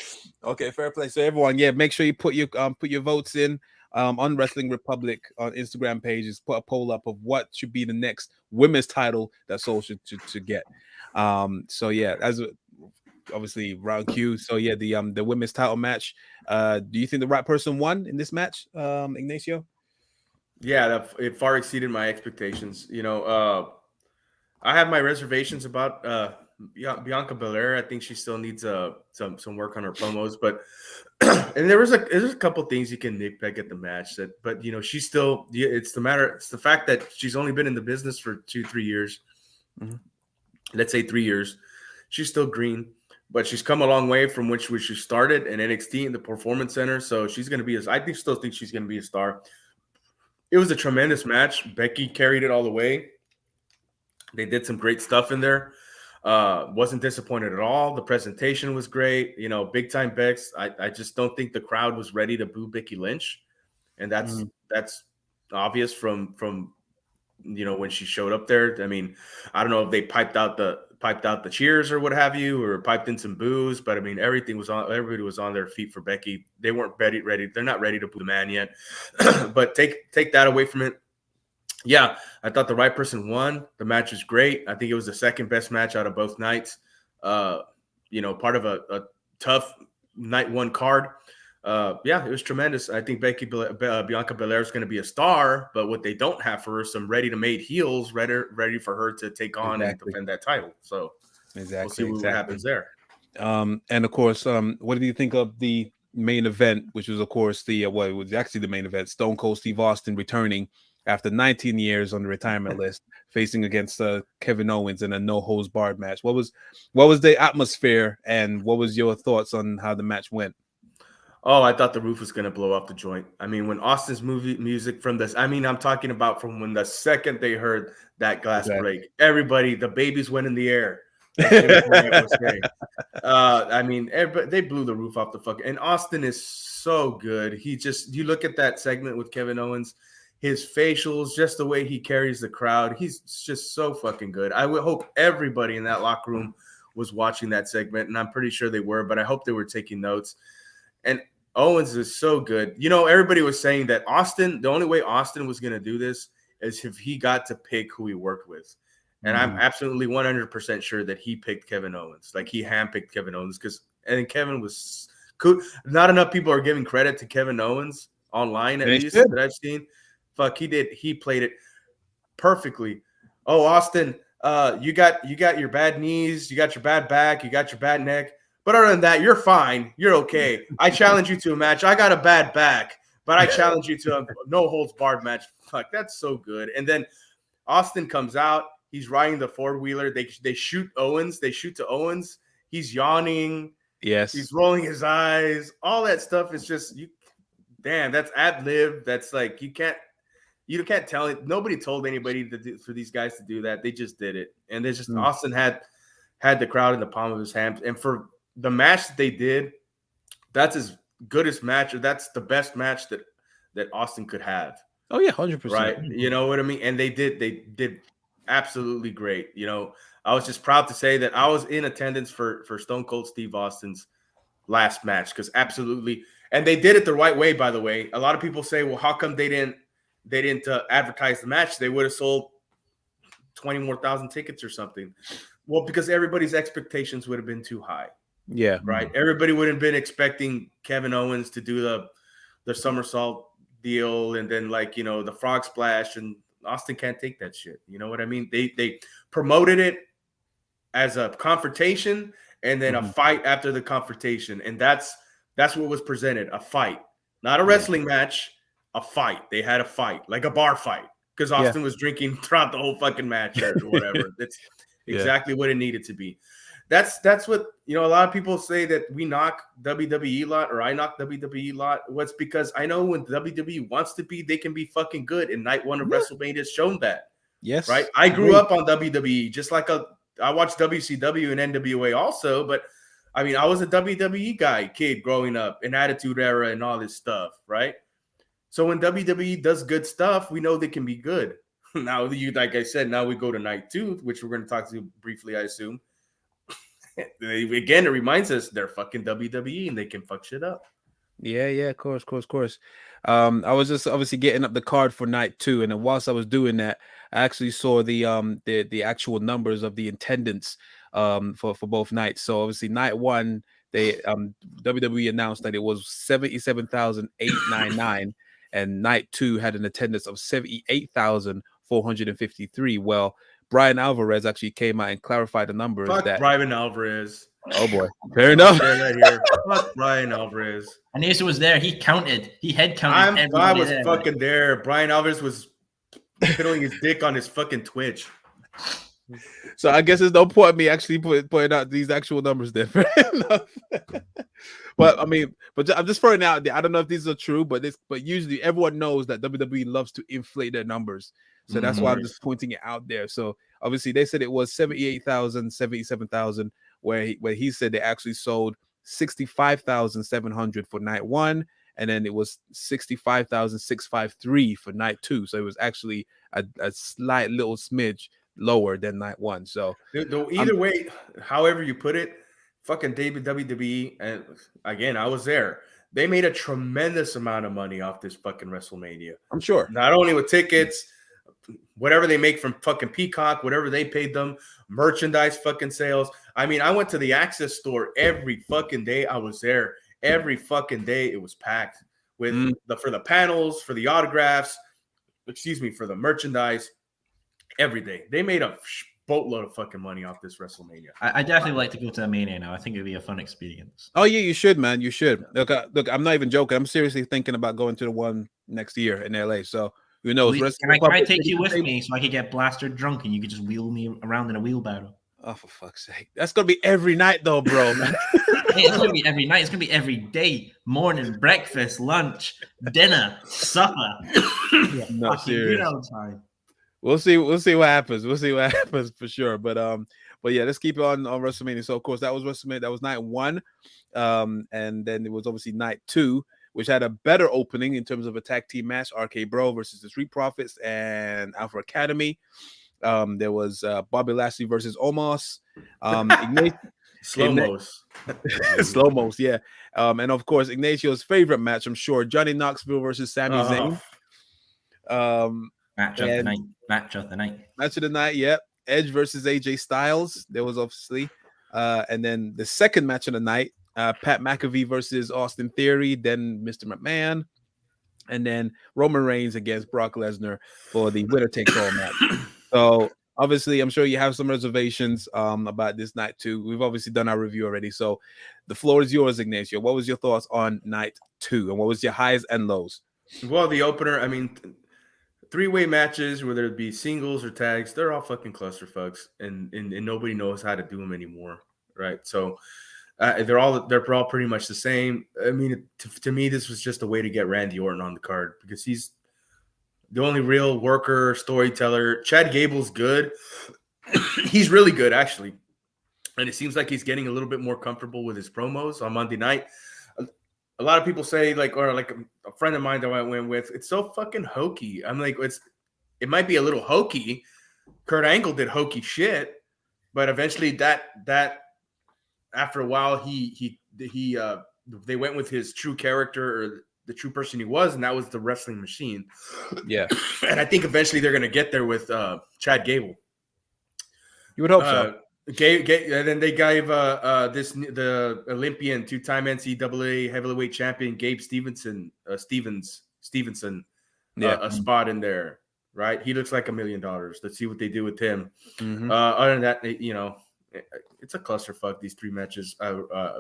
Okay, fair play. So everyone, make sure you put your votes in on Wrestling Republic on Instagram pages. Put a poll up of what should be the next women's title that Soul should get. So yeah, obviously round Q. So yeah, the women's title match. Do you think the right person won in this match, Ignacio? Yeah, it far exceeded my expectations. You know, I have my reservations about Bianca Belair. I think she still needs some work on her promos, but and there's a couple things you can nitpick at the match but you know, she's still, it's the fact that she's only been in the business for 2-3 years. Mm-hmm. Let's say 3 years. She's still green, but she's come a long way from which she started in NXT in the Performance Center. So she's going to be still think she's going to be a star. It was a tremendous match. Becky carried it all the way. They did some great stuff in there. Wasn't disappointed at all. The presentation was great. You know, big time Bex. I just don't think the crowd was ready to boo Becky Lynch, and that's obvious from you know, when she showed up there. I mean, I don't know if they piped out the cheers or what have you, or piped in some boos, but I mean, everybody was on their feet for Becky. They weren't ready. They're not ready to boo the man yet. But take that away from it. Yeah, I thought the right person won. The match was great. I think it was the second best match out of both nights. You know, part of a tough night one card. Yeah, it was tremendous. I think Bianca Belair is going to be a star, but what they don't have for her, some ready-to-made heels, ready for her to take on and defend that title. So we'll see what happens there. And of course, what do you think of the main event, which was of course it was actually the main event, Stone Cold Steve Austin returning after 19 years on the retirement list, facing against Kevin Owens in a no holds barred match. What was the atmosphere, and what was your thoughts on how the match went? Oh, I thought the roof was going to blow off the joint. I mean, when Austin's music from this, I mean, I'm talking about from when the second they heard that glass break, everybody, the babies went in the air. Was great. I mean, they blew the roof off the fucking. And Austin is so good. You look at that segment with Kevin Owens, his facials, just the way he carries the crowd. He's just so fucking good. I would hope everybody in that locker room was watching that segment, and I'm pretty sure they were, but I hope they were taking notes. And Owens is so good. You know, everybody was saying that the only way Austin was going to do this is if he got to pick who he worked with. And I'm absolutely 100% sure that he picked Kevin Owens. Like, he handpicked Kevin Owens and Kevin was cool. Not enough people are giving credit to Kevin Owens online, at least that I've seen. Fuck, he did. He played it perfectly. Oh, Austin, you got your bad knees, you got your bad back, you got your bad neck. But other than that, you're fine. You're okay. I challenge you to a match. I got a bad back, but I challenge you to a no holds barred match. Fuck, that's so good. And then Austin comes out. He's riding the four-wheeler. They shoot Owens. They shoot to Owens. He's yawning. Yes. He's rolling his eyes. All that stuff is just damn, that's ad-lib. That's like you can't tell it. Nobody told anybody for these guys to do that. They just did it. And there's just Austin had the crowd in the palm of his hand. And for the match that they did, that's as good as match, or that's the best match that Austin could have. Oh yeah, 100%. Right. You know what I mean? And they did absolutely great. You know, I was just proud to say that I was in attendance for Stone Cold Steve Austin's last match, because absolutely, and they did it the right way, by the way. A lot of people say, well, how come they didn't advertise the match? They would have sold 20,000 more tickets or something. Well, because everybody's expectations would have been too high. Yeah. Right. Everybody would have been expecting Kevin Owens to do the somersault deal, and then, like, you know, the frog splash, and Austin can't take that shit. You know what I mean? They promoted it as a confrontation, and then a fight after the confrontation. And that's what was presented, a fight, not a wrestling match, a fight. They had a fight, like a bar fight, because Austin was drinking throughout the whole fucking match or whatever. That's exactly what it needed to be. That's what, you know, a lot of people say that we knock WWE a lot, or I knock WWE a lot. What's because I know when WWE wants to be, they can be fucking good. And night one of WrestleMania has shown that. Yes. Right. I grew up on WWE, just like I watched WCW and NWA also, but I mean, I was a WWE kid growing up in Attitude Era and all this stuff. Right. So when WWE does good stuff, we know they can be good. Now, like I said, now we go to night two, which we're going to talk to briefly, I assume. Again, it reminds us they're fucking WWE and they can fuck shit up. Yeah, of course. I was just obviously getting up the card for night two, and then whilst I was doing that, I actually saw the actual numbers of the attendance for both nights. So obviously night one, they WWE announced that it was 77,899, and night two had an attendance of 78,453. Well, Brian Alvarez actually came out and clarified the numbers. Fuck that Brian Alvarez. Oh boy, fair enough. Right here. Fuck Brian Alvarez. Anissa was there. He counted. He head counted. I was fucking there. Brian Alvarez was fiddling his dick on his fucking Twitch. So I guess there's no point me actually pointing out these actual numbers there. Fair enough. But I mean, I'm just throwing it out there. I don't know if these are true, but usually everyone knows that WWE loves to inflate their numbers. So that's why I'm just pointing it out there. So obviously they said it was 78,000, 77,000, where he said they actually sold 65,700 for night one, and then it was 65,653 for night two. So it was actually a slight little smidge lower than night one. So either way, however you put it, fucking WWE, and again, I was there. They made a tremendous amount of money off this fucking WrestleMania. I'm sure. Not only with tickets, whatever they make from fucking Peacock, whatever they paid them, merchandise fucking sales. I mean, I went to the Access store every fucking day. I was there every fucking day. It was packed with for the panels, for the autographs, for the merchandise, every day. They made a boatload of fucking money off this WrestleMania. I definitely like to go to a Mania now. I think it'd be a fun experience. Oh yeah, you should, man. You should. Look, I'm not even joking. I'm seriously thinking about going to the one next year in LA. So who knows? Can I take you with me so I could get blasted drunk and you could just wheel me around in a wheelbarrow? Oh, for fuck's sake. That's going to be every night though, bro. Hey, it's going to be every night. It's going to be every day. Morning, breakfast, lunch, dinner, supper. No, serious. We'll see what happens. We'll see what happens for sure. But yeah, let's keep it on WrestleMania. So of course that was WrestleMania. That was night one. And then it was obviously night two, which had a better opening in terms of a tag team match, RK Bro versus the Street Profits and Alpha Academy. There was Bobby Lashley versus Omos. Slow-mos, yeah. And of course, Ignacio's favorite match, I'm sure, Johnny Knoxville versus Sami Zayn. Match of the night. Yep. Edge versus AJ Styles. There was obviously, and then the second match of the night, Pat McAfee versus Austin Theory, then Mr. McMahon, and then Roman Reigns against Brock Lesnar for the winner takes all match. So obviously, I'm sure you have some reservations about this night too. We've obviously done our review already, so the floor is yours, Ignacio. What was your thoughts on night two, and what was your highs and lows? Well, the opener, I mean, three-way matches, whether it be singles or tags, they're all fucking clusterfucks, and nobody knows how to do them anymore, right? So they're all pretty much the same. I mean, to me, this was just a way to get Randy Orton on the card because he's the only real worker, storyteller. Chad Gable's good. He's really good, actually. And it seems like he's getting a little bit more comfortable with his promos on Monday night. A lot of people say, like a friend of mine that I went with, it's so fucking hokey. I'm like, it might be a little hokey. Kurt Angle did hokey shit, but eventually that after a while they went with his true character or the true person he was, and that was the wrestling machine. Yeah. And I think eventually they're going to get there with Chad Gable. You would hope so. And then they gave the Olympian, two-time NCAA heavyweight champion Gabe Stevenson a spot in there, right? He looks like $1 million. Let's see what they do with him. Mm-hmm. Other than that, it's a clusterfuck, these three matches.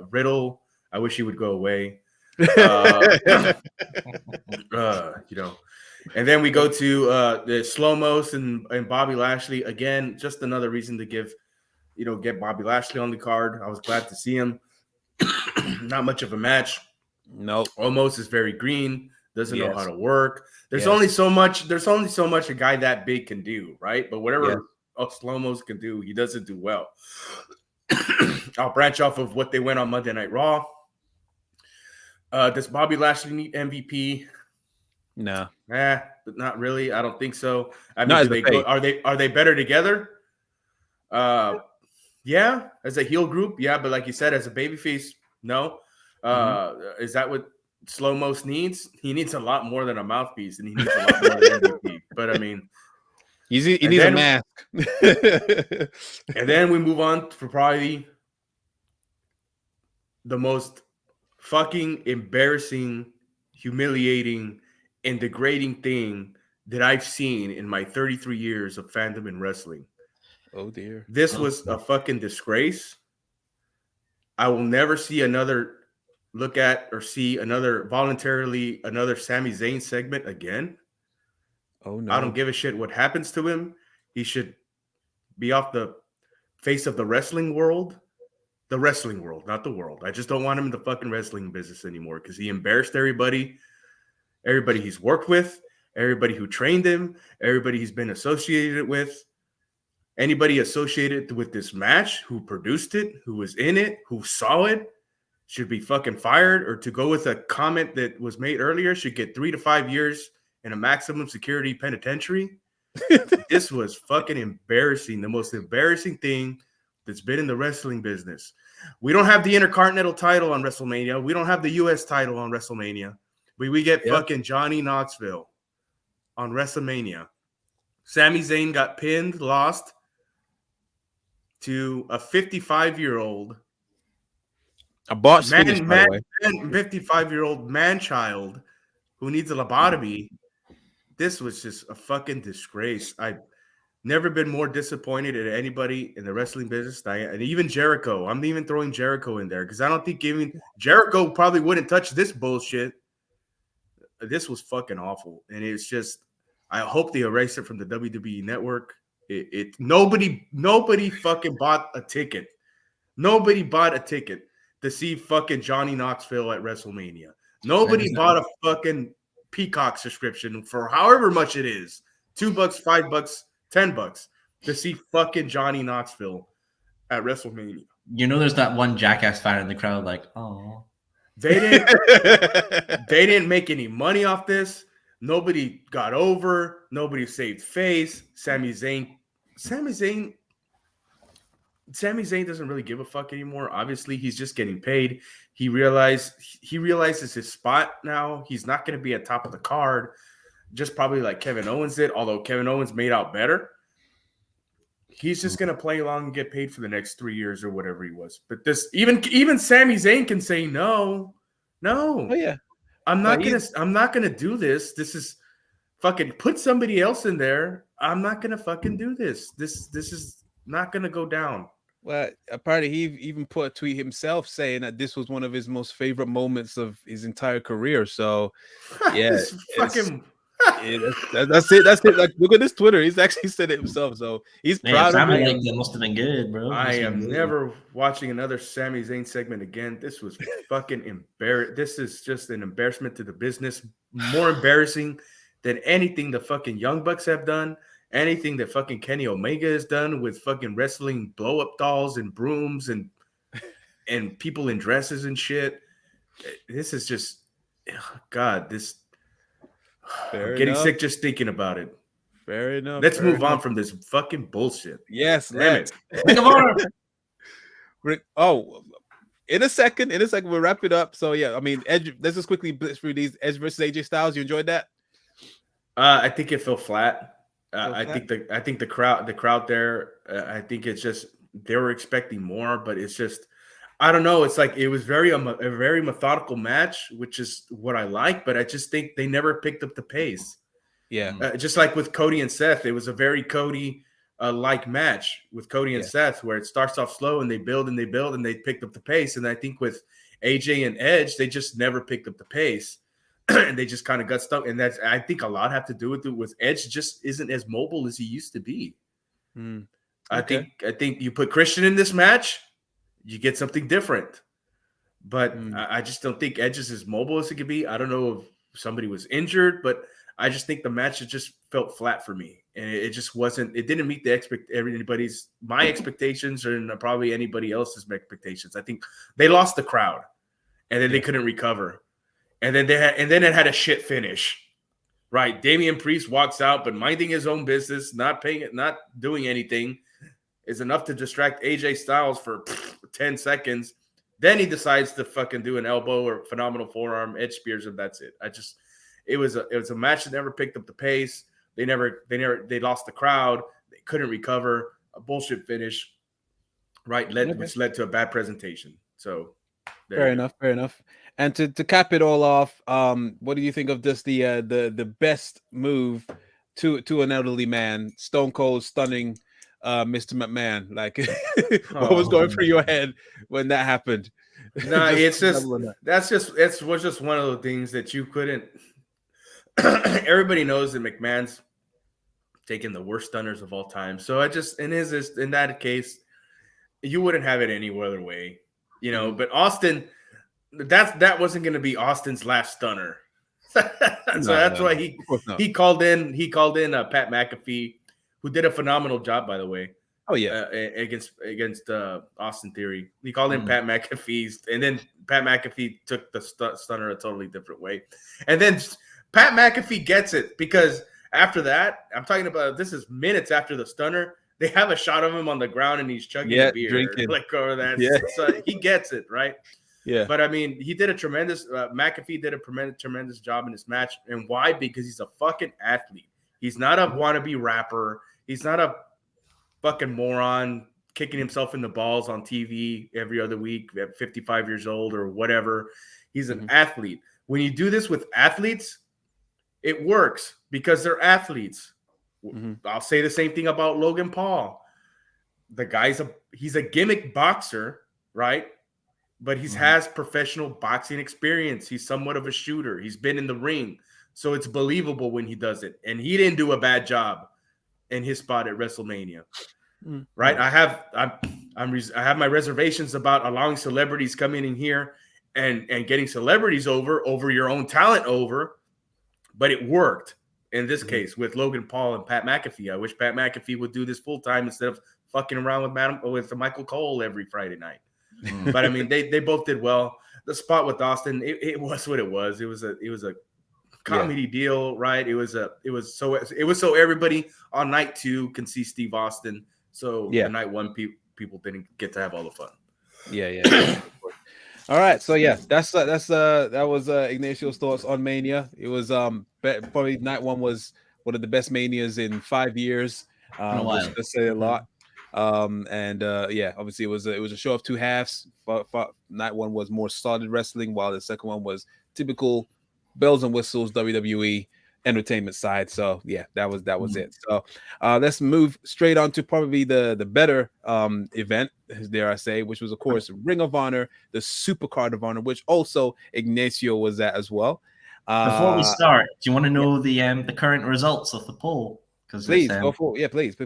Riddle, I wish he would go away. And then we go to the slow-mos and Bobby Lashley. Again, just another reason to get Bobby Lashley on the card. I was glad to see him. Not much of a match. No. Omos is very green, doesn't know how to work. There's only so much a guy that big can do, right? But whatever slow-mos can do, he doesn't do well. I'll branch off of what they went on Monday Night Raw. Does Bobby Lashley need MVP? No. Not really. I don't think so. I mean, are they better together? Yeah, as a heel group, yeah, but like you said, as a babyface, no. Is that what Slow-Mos needs? He needs a lot more than a mouthpiece, and he needs a lot more than MVP. But I mean, He needs a mask. And then we move on for probably the most fucking embarrassing, humiliating, and degrading thing that I've seen in my 33 years of fandom in wrestling. Oh dear. This was a fucking disgrace. I will never see another see another Sami Zayn segment again. Oh no. I don't give a shit what happens to him. He should be off the face of the wrestling world. The wrestling world, not the world. I just don't want him in the fucking wrestling business anymore because he embarrassed everybody he's worked with, everybody who trained him, everybody he's been associated with, anybody associated with this match, who produced it, who was in it, who saw it, should be fucking fired, or to go with a comment that was made earlier, should get 3 to 5 years in a maximum security penitentiary. This was fucking embarrassing. The most embarrassing thing that's been in the wrestling business. We don't have the Intercontinental title on WrestleMania. We don't have the U.S. title on WrestleMania. We get fucking Johnny Knoxville on WrestleMania. Sami Zayn got pinned, lost to a 55-year-old a botched finish, by the way. 55-year-old man-child who needs a lobotomy. This was just a fucking disgrace. I've never been more disappointed at anybody in the wrestling business. And even Jericho. I'm even throwing Jericho in there because I don't think Jericho probably wouldn't touch this bullshit. This was fucking awful. And it's just, I hope they erase it from the WWE network. Nobody fucking bought a ticket. Nobody bought a ticket to see fucking Johnny Knoxville at WrestleMania. Nobody bought a fucking Peacock subscription for however much it is. $2, $5, $10 to see fucking Johnny Knoxville at WrestleMania. You know, there's that one Jackass fan in the crowd, like, oh, they didn't make any money off this. Nobody got over. Nobody saved face. Sami Zayn doesn't really give a fuck anymore. Obviously, he's just getting paid. He realizes his spot now. He's not going to be at top of the card, just probably like Kevin Owens did, although Kevin Owens made out better. He's just going to play along and get paid for the next 3 years or whatever he was. But this, even Sami Zayn can say no. Oh yeah, I'm not gonna do this. This is fucking, put somebody else in there. I'm not gonna fucking do this. This is not gonna go down. Well, apparently he even put a tweet himself saying that this was one of his most favorite moments of his entire career. So yeah, that's it. That's it. Like, look at this Twitter. He's actually said it himself. So he's proud of it. Like, that must have been good, bro. I am never watching another Sami Zayn segment again. This was fucking embarrassing. This is just an embarrassment to the business. More embarrassing than anything the fucking Young Bucks have done. Anything that fucking Kenny Omega has done with fucking wrestling blow-up dolls and brooms and people in dresses and shit. This is just, God, this. I'm getting sick just thinking about it. Fair enough. Let's move on from this fucking bullshit. Yes, damn it. Oh, in a second, we'll wrap it up. So yeah, I mean, Edge. Let's just quickly blitz through these. Edge versus AJ Styles. You enjoyed that? I think it felt flat. I think the crowd there. I think it's just they were expecting more, but it's just, I don't know. It's like it was a very methodical match, which is what I like. But I just think they never picked up the pace. Yeah, just like with Cody and Seth, it was a very Cody like match with Cody and Seth, where it starts off slow and they build and they picked up the pace. And I think with AJ and Edge, they just never picked up the pace. And they just kind of got stuck. And that's, I think, a lot have to do with Edge just isn't as mobile as he used to be. Okay. I think you put Christian in this match, you get something different. But I just don't think Edge is as mobile as he could be. I don't know if somebody was injured, but I just think the match just felt flat for me. And it just wasn't, it didn't meet my expectations or probably anybody else's expectations. I think they lost the crowd and then they couldn't recover. And then it had a shit finish, right? Damian Priest walks out, but minding his own business, not doing anything, is enough to distract AJ Styles for 10 seconds. Then he decides to fucking do an elbow or phenomenal forearm, Edge spears him. That's it. It was a match that never picked up the pace. They lost the crowd. They couldn't recover. A bullshit finish, right? Which led to a bad presentation. So fair enough. And to cap it all off, what do you think of just the best move to an elderly man, Stone Cold stunning Mr. McMahon? Like, what was going through your head when that happened? No, it's was just one of the things that you couldn't. Everybody knows that McMahon's taken the worst stunners of all time. So in that case, you wouldn't have it any other way, But Austin, that wasn't going to be Austin's last stunner. That's why he called in Pat McAfee, who did a phenomenal job, by the way. Oh yeah, against Austin Theory. He called in Pat McAfee's, and then Pat McAfee took the stunner a totally different way. And then Pat McAfee gets it, because after that, I'm talking about, this is minutes after the stunner, they have a shot of him on the ground and he's chugging a beer, drinking. or that. Yeah. So he gets it, right? Yeah. But I mean, he did McAfee did a tremendous job in this match. And why? Because he's a fucking athlete. He's not a wannabe rapper. He's not a fucking moron kicking himself in the balls on TV every other week at 55 years old or whatever. He's an athlete. When you do this with athletes, it works because they're athletes. I'll say the same thing about Logan Paul. The guy's he's a gimmick boxer, right? But he has professional boxing experience. He's somewhat of a shooter. He's been in the ring. So it's believable when he does it. And he didn't do a bad job in his spot at WrestleMania. Right? I have my reservations about allowing celebrities coming in here and getting celebrities over your own talent over, but it worked in this case with Logan Paul and Pat McAfee. I wish Pat McAfee would do this full time instead of fucking around with Michael Cole every Friday night. But I mean, they both did well. The spot with Austin, it was what it was. It was a comedy deal, right? It was so everybody on night 2 can see Steve Austin. So the night 1 people didn't get to have all the fun. Yeah. All right, so that was Ignacio's thoughts on Mania. It was probably night 1 was one of the best Manias in 5 years. Which does say a lot. Obviously it was a show of two halves. Night 1 was more solid wrestling, while the second one was typical bells and whistles WWE entertainment side. So yeah, that was it. So let's move straight on to probably the better event, dare I say, which was of course Ring of Honor, the Supercard of Honor, which also Ignacio was at as well. Before we start, do you want to know the current results of the poll? Because please go for it. Yeah, please.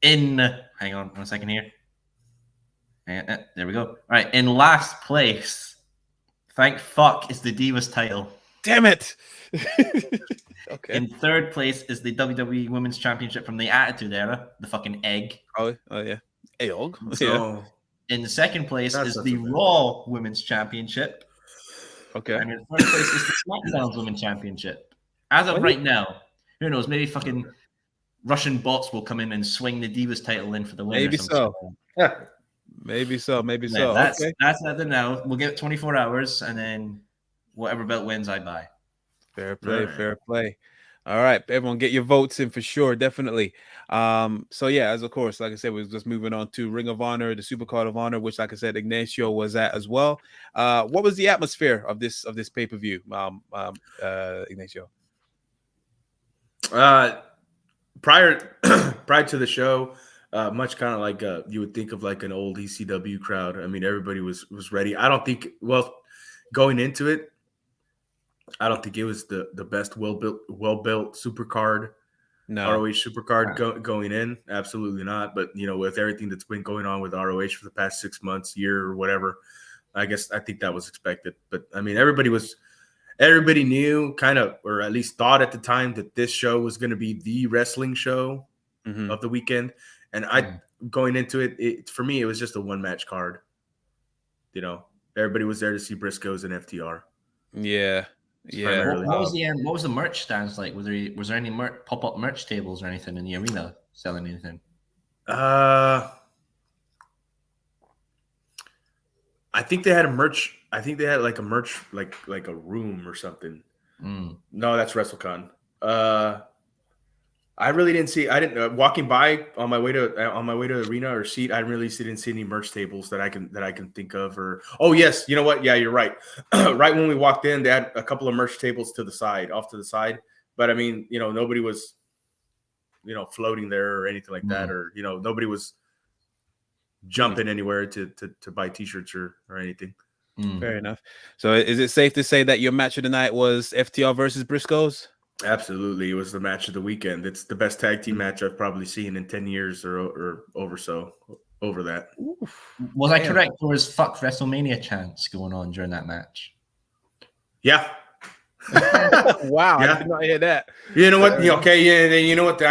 Hang on 1 second here. There we go. All right, in last place, thank fuck, is the Divas title. Damn it. Okay. In third place is the WWE Women's Championship from the Attitude Era, the fucking egg. Oh yeah. Egg. So in the second place is the Raw Women's Championship. Okay. And in third place is the SmackDown Women's Championship. As of right now, who knows? Maybe fucking Russian bots will come in and swing the Divas title in for the win. Maybe so. Maybe so. That's nothing now. We'll give it 24 hours, and then whatever belt wins, I buy. Fair play. All right, everyone, get your votes in for sure, definitely. So yeah, as of course, like I said, we're just moving on to Ring of Honor, the Supercard of Honor, which, like I said, Ignacio was at as well. What was the atmosphere of this pay-per-view, Ignacio? Prior to the show, much kind of like you would think of like an old ECW crowd. I mean, everybody was ready. I don't think, going into it, I don't think it was the best well built supercard, ROH supercard going in. Absolutely not. But with everything that's been going on with ROH for the past 6 months, year or whatever, I think that was expected. But I mean, everybody knew kind of, or at least thought at the time, that this show was going to be the wrestling show of the weekend. And going into it, for me, it was just a 1-match card. Everybody was there to see Briscoes and FTR. Yeah. What was the merch stands like? Was there any pop-up merch tables or anything in the arena selling anything? I think they had a merch. I think they had like a merch, like a room or something. No, that's WrestleCon. I really didn't see. I didn't walking by on my way to the arena or seat. I really didn't see any merch tables that I can think of. Or yes, you know what? Yeah, you're right. Right when we walked in, they had a couple of merch tables off to the side. But I mean, nobody was, floating there or anything like that, or nobody was jumping anywhere to buy T-shirts or anything. Fair enough. So, is it safe to say that your match of the night was FTR versus Briscoes? Absolutely, it was the match of the weekend. It's the best tag team match I've probably seen in 10 years or over that. Was I correct? There was "fuck WrestleMania" chants going on during that match. Yeah. Wow, yeah. I did not hear that. You know what? Okay, yeah. Then you know what?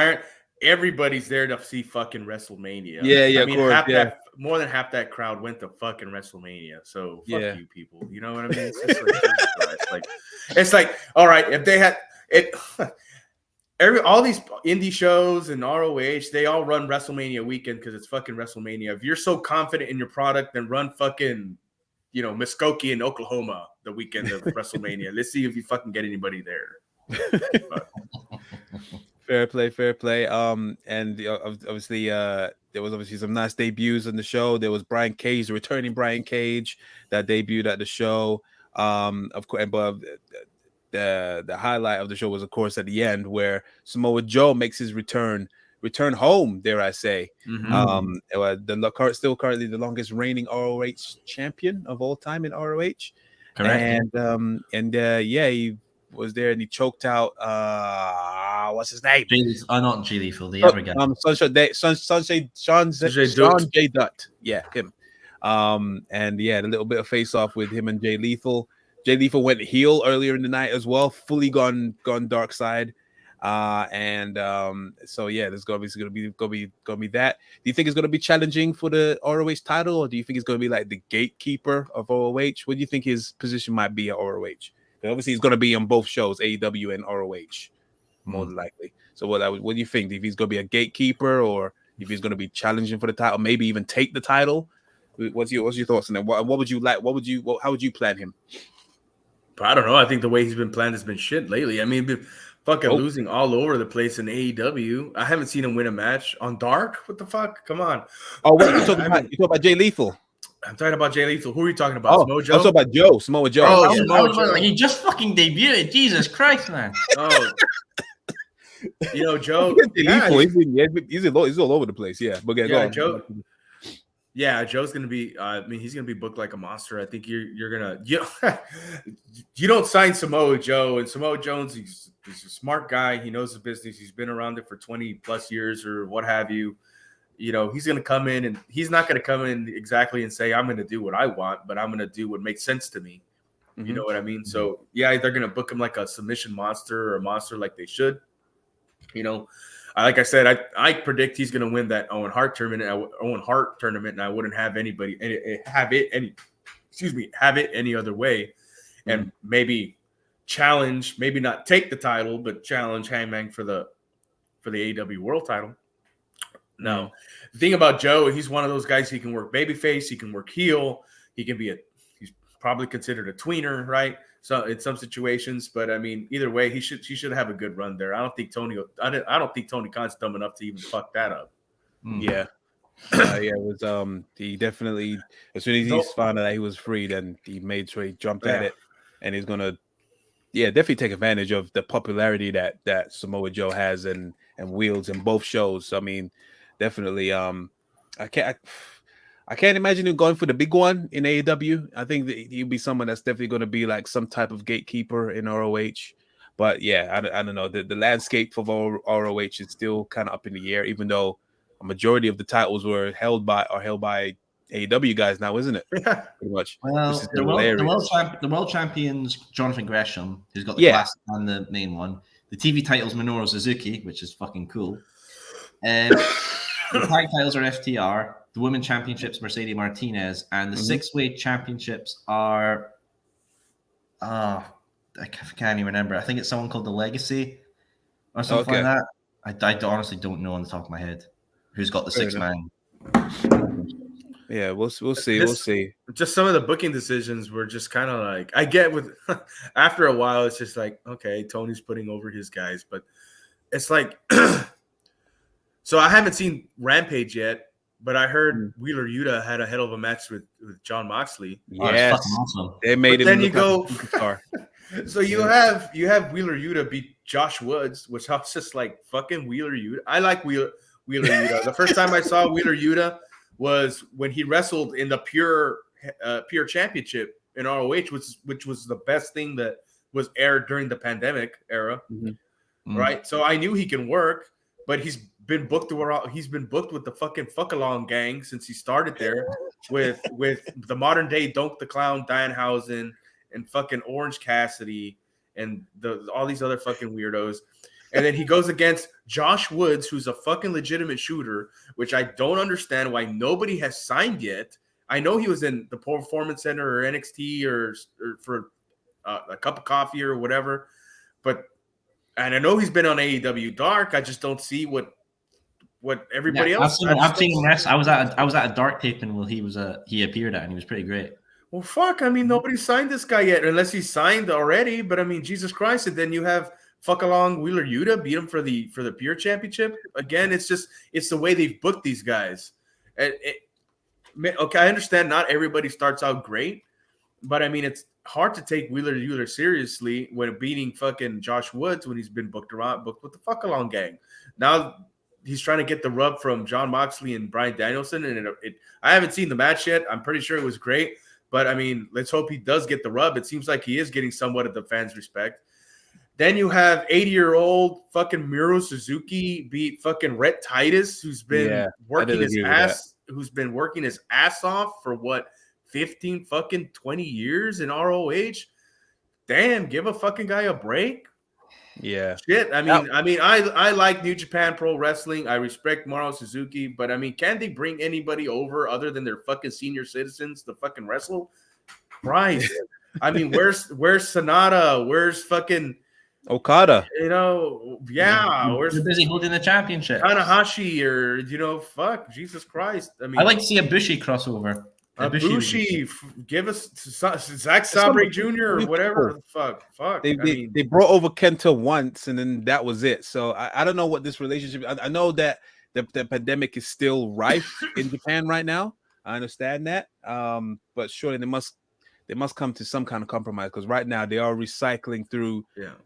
Everybody's there to see fucking WrestleMania. Yeah, I mean, of course, more than half that crowd went to fucking WrestleMania. So fuck you people. You know what I mean? It's just it's like, all right, if they had it. All these indie shows and ROH, they all run WrestleMania weekend because it's fucking WrestleMania. If you're so confident in your product, then run fucking, Muskogee in Oklahoma the weekend of WrestleMania. Let's see if you fucking get anybody there. Fair play. And obviously, there was obviously some nice debuts on the show. There was Brian Cage, the returning Brian Cage, that debuted at the show. Of course, but the highlight of the show was, of course, at the end where Samoa Joe makes his return home, dare I say. Still currently the longest reigning ROH champion of all time in ROH. Correct. And he was there and he choked out what's his name? Not Jay Lethal, the other guy. Sean J. Dutt. Yeah, him. And yeah, a little bit of face off with him and Jay Lethal. Jay Lethal went heel earlier in the night as well, fully gone dark side. So yeah, there's gonna be that. Do you think it's gonna be challenging for the ROH title, or do you think it's gonna be like the gatekeeper of ROH? What do you think his position might be at ROH? Obviously, he's gonna be on both shows, AEW and ROH, more than likely. So what do you think? If he's gonna be a gatekeeper, or if he's gonna be challenging for the title, maybe even take the title? What's your thoughts on that? What would you like? How would you plan him? I don't know. I think the way he's been planned has been shit lately. I mean, been fucking losing all over the place in AEW. I haven't seen him win a match on Dark. What the fuck? Come on. Oh, wait, you talking about Jay Lethal? I'm talking about Jay Lethal. Who are you talking about? Samoa Joe? I'm talking about Samoa Joe. Oh, Samoa Joe. He just fucking debuted. Jesus Christ, man. Oh. Joe. Lethal, he's all over the place. Yeah, but go on. Joe. Yeah, Joe's gonna be. He's gonna be booked like a monster. I think you're gonna. You don't sign Samoa Joe, and Samoa Jones. He's a smart guy. He knows the business. He's been around it for 20 plus years or what have you. He's gonna come in, and he's not gonna come in exactly and say I'm gonna do what I want, but I'm gonna do what makes sense to me. Mm-hmm. You know what I mean? So yeah, they're gonna book him like a submission monster or a monster like they should. Like I said, I predict he's going to win that Owen Hart tournament, and I wouldn't have have it any other way, and maybe challenge, maybe not take the title, but challenge Hangman for the AEW World Title. No, the thing about Joe, he's one of those guys. He can work babyface, he can work heel, he's probably considered a tweener, right? So in some situations, but I mean, either way, he should have a good run there. I don't think Tony Khan's dumb enough to even fuck that up. Yeah, it was. He definitely, as soon as he found out that he was free, then he made sure he jumped at it, and he's gonna, definitely take advantage of the popularity that Samoa Joe has and wields in both shows. I mean, definitely. I can't imagine him going for the big one in AEW. I think that he'll be someone that's definitely going to be like some type of gatekeeper in ROH. But yeah, I don't know. The landscape of ROH is still kind of up in the air, even though a majority of the titles are held by AEW guys now, isn't it? Yeah, pretty much. Well, the world champion's Jonathan Gresham, who's got the classic and the main one. The TV title's Minoru Suzuki, which is fucking cool. The tag titles are FTR. The women championships, Mercedes Martinez, and the six-way championships are, I can't even remember. I think it's someone called the Legacy or something like that. I honestly don't know on the top of my head who's got the six-man. Yeah, we'll see. We'll see. Just some of the booking decisions were just kind of like, I get with after a while, it's just like, okay, Tony's putting over his guys, but it's like So I haven't seen Rampage yet, but I heard Wheeler Yuta had a hell of a match with John Moxley. Yes, awesome. they made But him then you look go, like a superstar. So you have Wheeler Yuta beat Josh Woods, which I was just like, fucking Wheeler Yuta. I like Wheeler Yuta. The first time I saw Wheeler Yuta was when he wrestled in the Pure Championship in ROH, which was the best thing that was aired during the pandemic era, right? So I knew he can work, but he's been booked with the fucking fuck-along gang since he started there with the modern day Dunk the Clown, Danhausen, and fucking Orange Cassidy and all these other fucking weirdos. And then he goes against Josh Woods, who's a fucking legitimate shooter, which I don't understand why nobody has signed yet. I know he was in the Performance Center or NXT or for a cup of coffee or whatever, and I know he's been on AEW Dark. I just don't see what everybody else. I've seen him wrestle. I was at a Dark taping where he appeared at, and he was pretty great. Well, fuck. I mean, nobody signed this guy yet, unless he's signed already. But I mean, Jesus Christ! And then you have fuck along Wheeler Yuta beat him for the Pure Championship again. It's the way they've booked these guys. Okay, I understand not everybody starts out great, but I mean, it's hard to take Wheeler Yuta seriously when beating fucking Josh Woods when he's been booked with the fuck along gang. Now he's trying to get the rub from John Moxley and Bryan Danielson, and I haven't seen the match yet. I'm pretty sure it was great. But, I mean, let's hope he does get the rub. It seems like he is getting somewhat of the fans' respect. Then you have 80-year-old fucking Miro Suzuki beat fucking Rhett Titus, who's been working his ass off for, 15 fucking 20 years in ROH? Damn, give a fucking guy a break. Yeah. Shit. I like New Japan Pro Wrestling. I respect Miro Suzuki, but I mean, can they bring anybody over other than their fucking senior citizens to fucking wrestle? Christ. I mean, where's Sonata? Where's fucking Okada? Where's They're busy holding the championship. Tanahashi or fuck, Jesus Christ. I mean, I like to see a Bushi crossover. Bushi, give us Zack Sabre Jr. or whatever. Fuck. They brought over Kenta once, and then that was it. So I don't know what this relationship. I know that the pandemic is still rife in Japan right now. I understand that, but surely they must come to some kind of compromise, because right now they are recycling through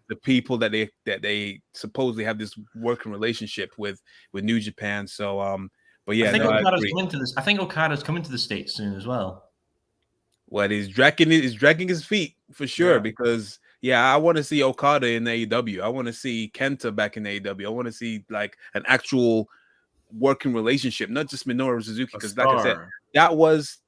the people that they supposedly have this working relationship with New Japan. So but yeah, I think Okada's coming to this. I think Okada's coming to the States soon as well. Well, he's dragging his feet for sure, because I want to see Okada in AEW. I want to see Kenta back in AEW. I want to see like an actual working relationship, not just Minoru Suzuki, because like I said, that was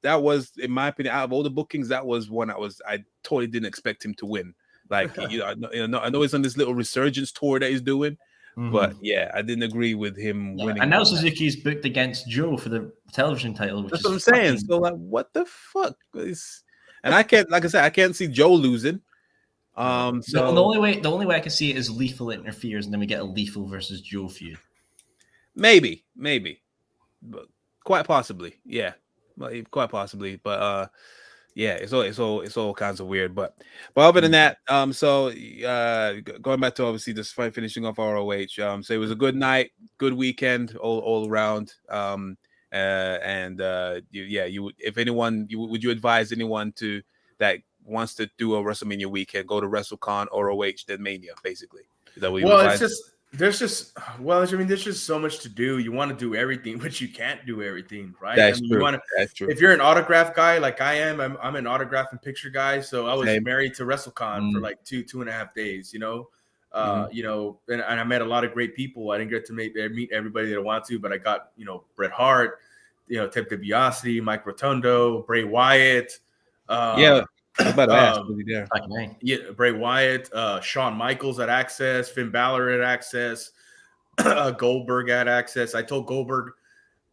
in my opinion, out of all the bookings, that was one I totally didn't expect him to win. Like I know he's on this little resurgence tour that he's doing. But I didn't agree with him winning. And now Suzuki's booked against Joe for the television title. That's what I'm saying. So like, what the fuck? And I can't, like I said, I can't see Joe losing. So the only way I can see it is Lethal interferes, and then we get a Lethal versus Joe feud. Maybe, but quite possibly, quite possibly. But it's all kinds of weird. But other than that, so going back to obviously this fight, finishing off ROH. So it was a good night, good weekend all around. Would you advise anyone that wants to do a WrestleMania weekend, go to WrestleCon or ROH, then Mania, basically? Is that what you advise? There's just so much to do. You want to do everything, but you can't do everything, right? That's true. That's true. If you're an autograph guy like I am, I'm an autograph and picture guy. So I was married to WrestleCon for like 2.5 days, and I met a lot of great people. I didn't get to meet everybody that I want to, but I got, Bret Hart, Ted DiBiase, Mike Rotundo, Bray Wyatt. Bray Wyatt, Shawn Michaels at Access, Finn Balor at Access, Goldberg at Access. I told Goldberg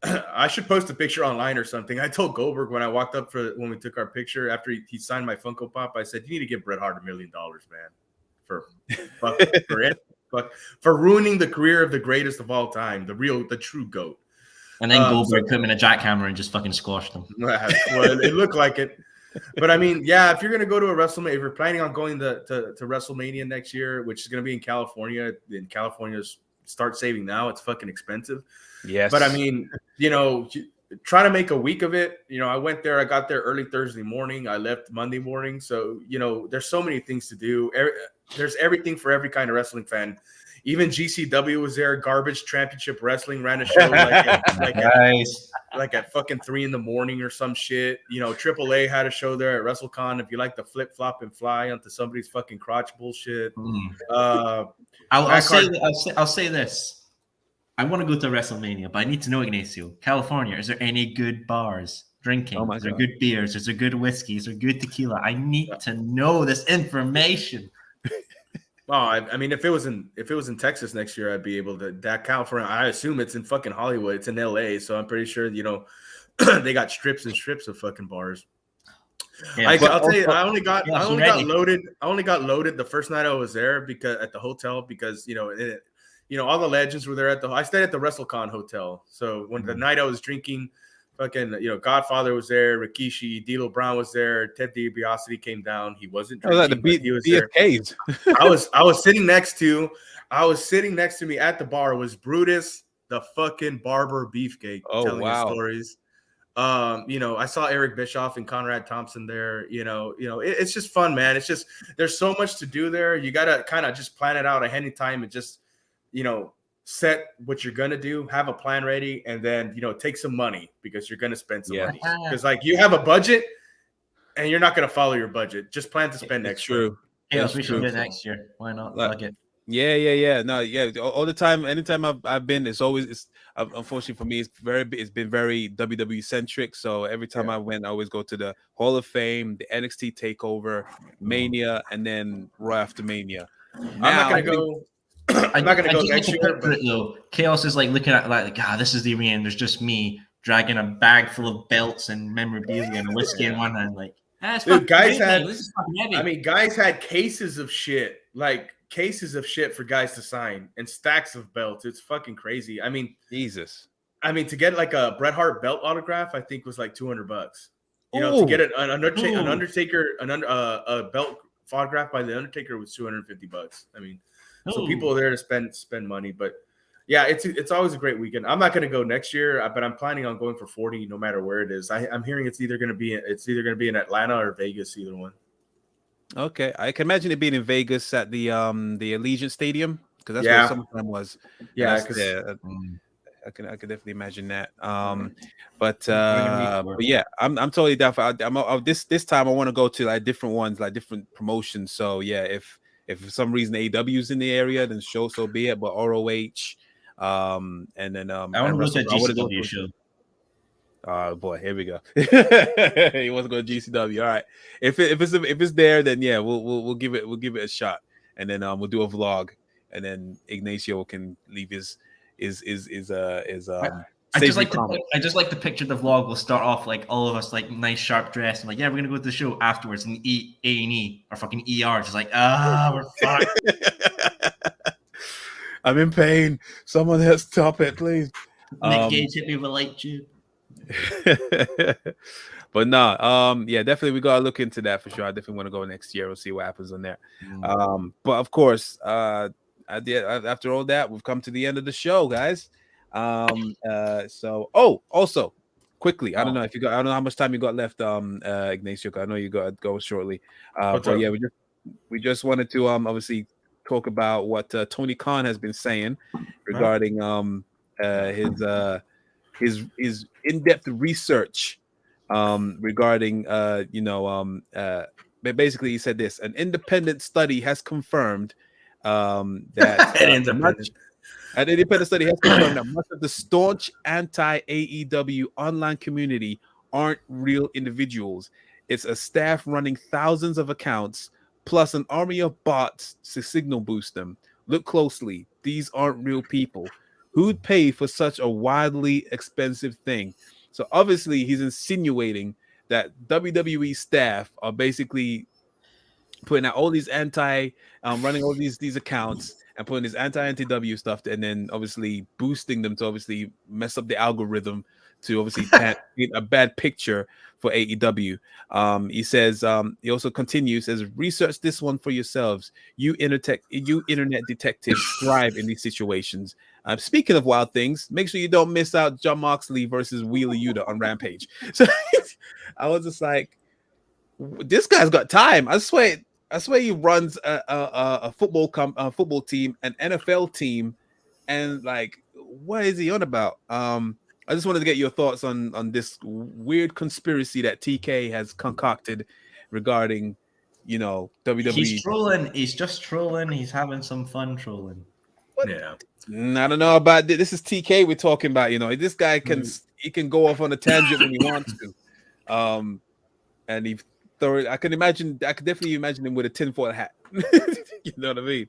I should post a picture online or something. I told Goldberg when I walked up when we took our picture after he signed my Funko Pop, I said, "You need to give Bret Hart $1 million, man, for ruining the career of the greatest of all time, the true GOAT." And then Goldberg put him in a jackhammer and just fucking squashed him. Well, it looked like it. But I mean, if you're gonna go to a WrestleMania, if you're planning on going to WrestleMania next year, which is gonna be in California, then California's start saving now. It's fucking expensive. Yes. But I mean, try to make a week of it. I went there. I got there early Thursday morning. I left Monday morning. So, there's so many things to do. There's everything for every kind of wrestling fan. Even GCW was there. Garbage Championship Wrestling ran a show like at fucking 3 a.m. or some shit. AAA had a show there at WrestleCon. If you like to flip flop and fly onto somebody's fucking crotch bullshit. I'll say this. I want to go to WrestleMania, but I need to know, Ignacio, California, is there any good bars? Drinking? Is there good beers? Is there good whiskey? Is there good tequila? I need to know this information. Oh, I mean, if it was in Texas next year, I'd be able to. That California, I assume it's in fucking Hollywood. It's in LA, so I'm pretty sure they got strips and strips of fucking bars. Yeah, I'll tell you, I only got loaded. I only got loaded the first night I was there because at the hotel because all the legends were there I stayed at the WrestleCon hotel. So when the night I was drinking, fucking Godfather was there, Rikishi, D'Lo Brown was there, Ted DiBiase came down. He wasn't drinking, but he was there. I was sitting next to me at the bar was Brutus, the fucking barber Beefcake, telling his stories. I saw Eric Bischoff and Conrad Thompson there. It's just fun, man. It's just there's so much to do there. You gotta kind of just plan it out ahead of time and just set what you're gonna do, have a plan ready, and then take some money because you're gonna spend some money. Because you have a budget and you're not gonna follow your budget. Just plan to spend next year. Yeah, we should do it next year. Why not? Fuck it. Yeah. No, yeah. All the time, anytime I've been, unfortunately for me, it's been very WWE centric. So every time I went, I always go to the Hall of Fame, the NXT Takeover, Mania, and then Raw after Mania. I'm not gonna go next year. Though Chaos is looking at this is the arena. And there's just me dragging a bag full of belts and memorabilia and whiskey in one hand. Dude, guys had cases of shit, for guys to sign and stacks of belts. It's fucking crazy. I mean, Jesus. I mean, to get a Bret Hart belt autograph, I think was $200. To get an Undertaker, a belt autograph by the Undertaker was $250. I mean. So people are there to spend money, but yeah, it's always a great weekend. I'm not going to go next year, but I'm planning on going for 40, no matter where it is. I'm hearing it's either going to be in Atlanta or Vegas, either one. Okay, I can imagine it being in Vegas at the Allegiant Stadium because that's where SummerSlam was. Yeah, I can definitely imagine that. But yeah, I'm totally down for. This time I want to go to different ones, different promotions. So yeah, if for some reason AEW's in the area, then so be it. But ROH, and then I want to go to a GCW show. Oh boy, here we go. He wants to go to GCW. All right, if it's there, then yeah, we'll give it a shot, and then we'll do a vlog, and then Ignacio can leave his I just like to picture the vlog. We'll start off all of us nice sharp dress and we're gonna go to the show afterwards and eat A&E or fucking ER. Just we're fucked. I'm in pain. Someone else stop it, please. Nick Gage hit me with a light tube. But no, yeah, definitely we gotta look into that for sure. I definitely want to go next year. We'll see what happens on there. But of course, after all that, we've come to the end of the show, guys. Also quickly, I don't know how much time you got left, Ignacio. I know you got to go shortly. But yeah, we just wanted to obviously talk about what Tony Khan has been saying regarding his in-depth research regarding basically he said this: an independent study has confirmed that an independent study has confirmed that much of the staunch anti-AEW online community aren't real individuals. It's a staff running thousands of accounts plus an army of bots to signal boost them. Look closely. These aren't real people. Who'd pay for such a wildly expensive thing? So obviously he's insinuating that WWE staff are basically putting out all these running all these accounts and putting this anti-NTW stuff and then obviously boosting them to obviously mess up the algorithm to obviously paint a bad picture for AEW. He says, he also continues, says, research this one for yourselves. You internet detectives thrive in these situations. Speaking of wild things, make sure you don't miss out John Moxley versus Wheeler Yuta on Rampage. So I was just like, this guy's got time. I swear he runs a football team, an NFL team, and like, what is he on about? I just wanted to get your thoughts on this weird conspiracy that TK has concocted regarding, WWE. He's trolling. He's just trolling. He's having some fun trolling. What? Yeah. I don't know about this. This is TK we're talking about. This guy can go off on a tangent when he wants to. And I could definitely imagine him with a tinfoil hat. You know what I mean?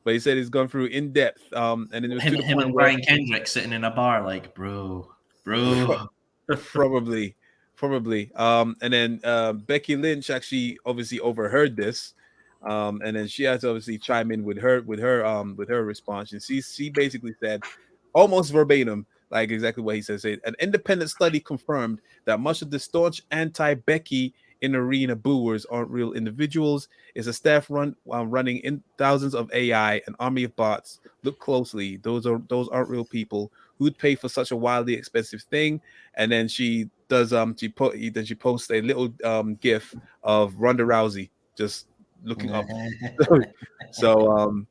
But he said he's gone through in depth. And then it was him and Brian Kendrick sitting in a bar, like, bro. Probably. And then Becky Lynch actually obviously overheard this. And then she has to obviously chime in with her response. And she basically said, almost verbatim, like exactly what he says. An independent study confirmed that much of the staunch anti-Becky in arena booers aren't real individuals. It's a staff running in thousands of AI, an army of bots. Look closely; those aren't real people. Who'd pay for such a wildly expensive thing? And then she does she posts a little gif of Ronda Rousey just looking up. So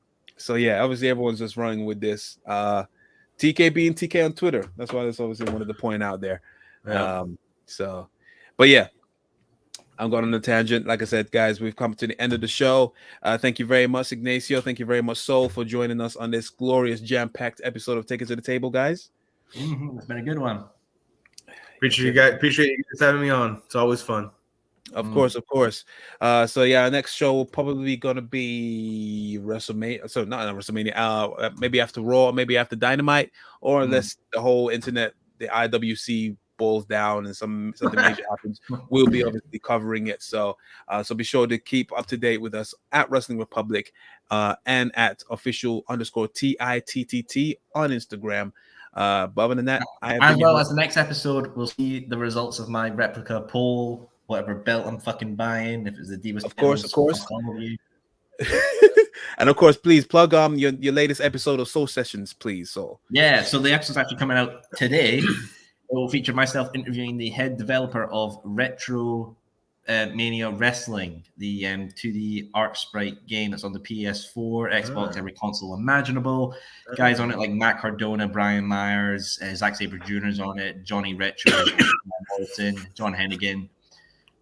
yeah, obviously everyone's just running with this. TK being TK on Twitter. That's why that's obviously wanted to point out there. Yeah. But yeah, I'm going on a tangent. Like I said, guys, we've come to the end of the show. Thank you very much, Ignacio. Thank you very much, Soul, for joining us on this glorious jam-packed episode of Take It to the Table, guys. It's been a good one. Appreciate you guys having me on. It's always fun. Of course. So yeah, our next show will probably gonna be WrestleMania. So not WrestleMania. Maybe after Raw, maybe after Dynamite, or unless the whole internet, the IWC boils down and something major happens, we'll be obviously covering it. So be sure to keep up to date with us at Wrestling Republic and at official_TITTT on Instagram. But other than that, as well as the next episode, we'll see the results of my replica poll, whatever belt I'm fucking buying. If it's the Divas, of course. And of course, please plug your latest episode of Soul Sessions, please. So the episode's actually coming out today. It will feature myself interviewing the head developer of Retro Mania Wrestling, the 2D art sprite game that's on the PS4, Xbox, every console imaginable. Guys on it like Matt Cardona, Brian Myers, Zack Sabre Jr. is on it, Johnny Retro, John Hennigan.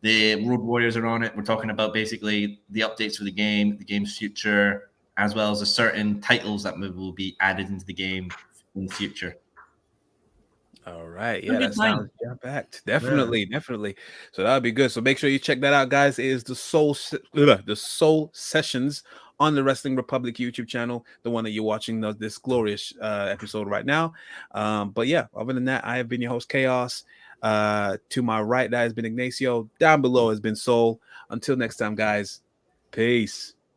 The Road Warriors are on it. We're talking about basically the updates for the game's future, as well as the certain titles that will be added into the game in the future. All right. Yeah, that sounds jam-packed. Definitely. So that'll be good. So make sure you check that out, guys. It is the Soul Sessions on the Wrestling Republic YouTube channel, the one that you're watching this glorious episode right now. But yeah, other than that, I have been your host, Chaos. To my right, that has been Ignacio. Down below has been Soul. Until next time, guys. Peace.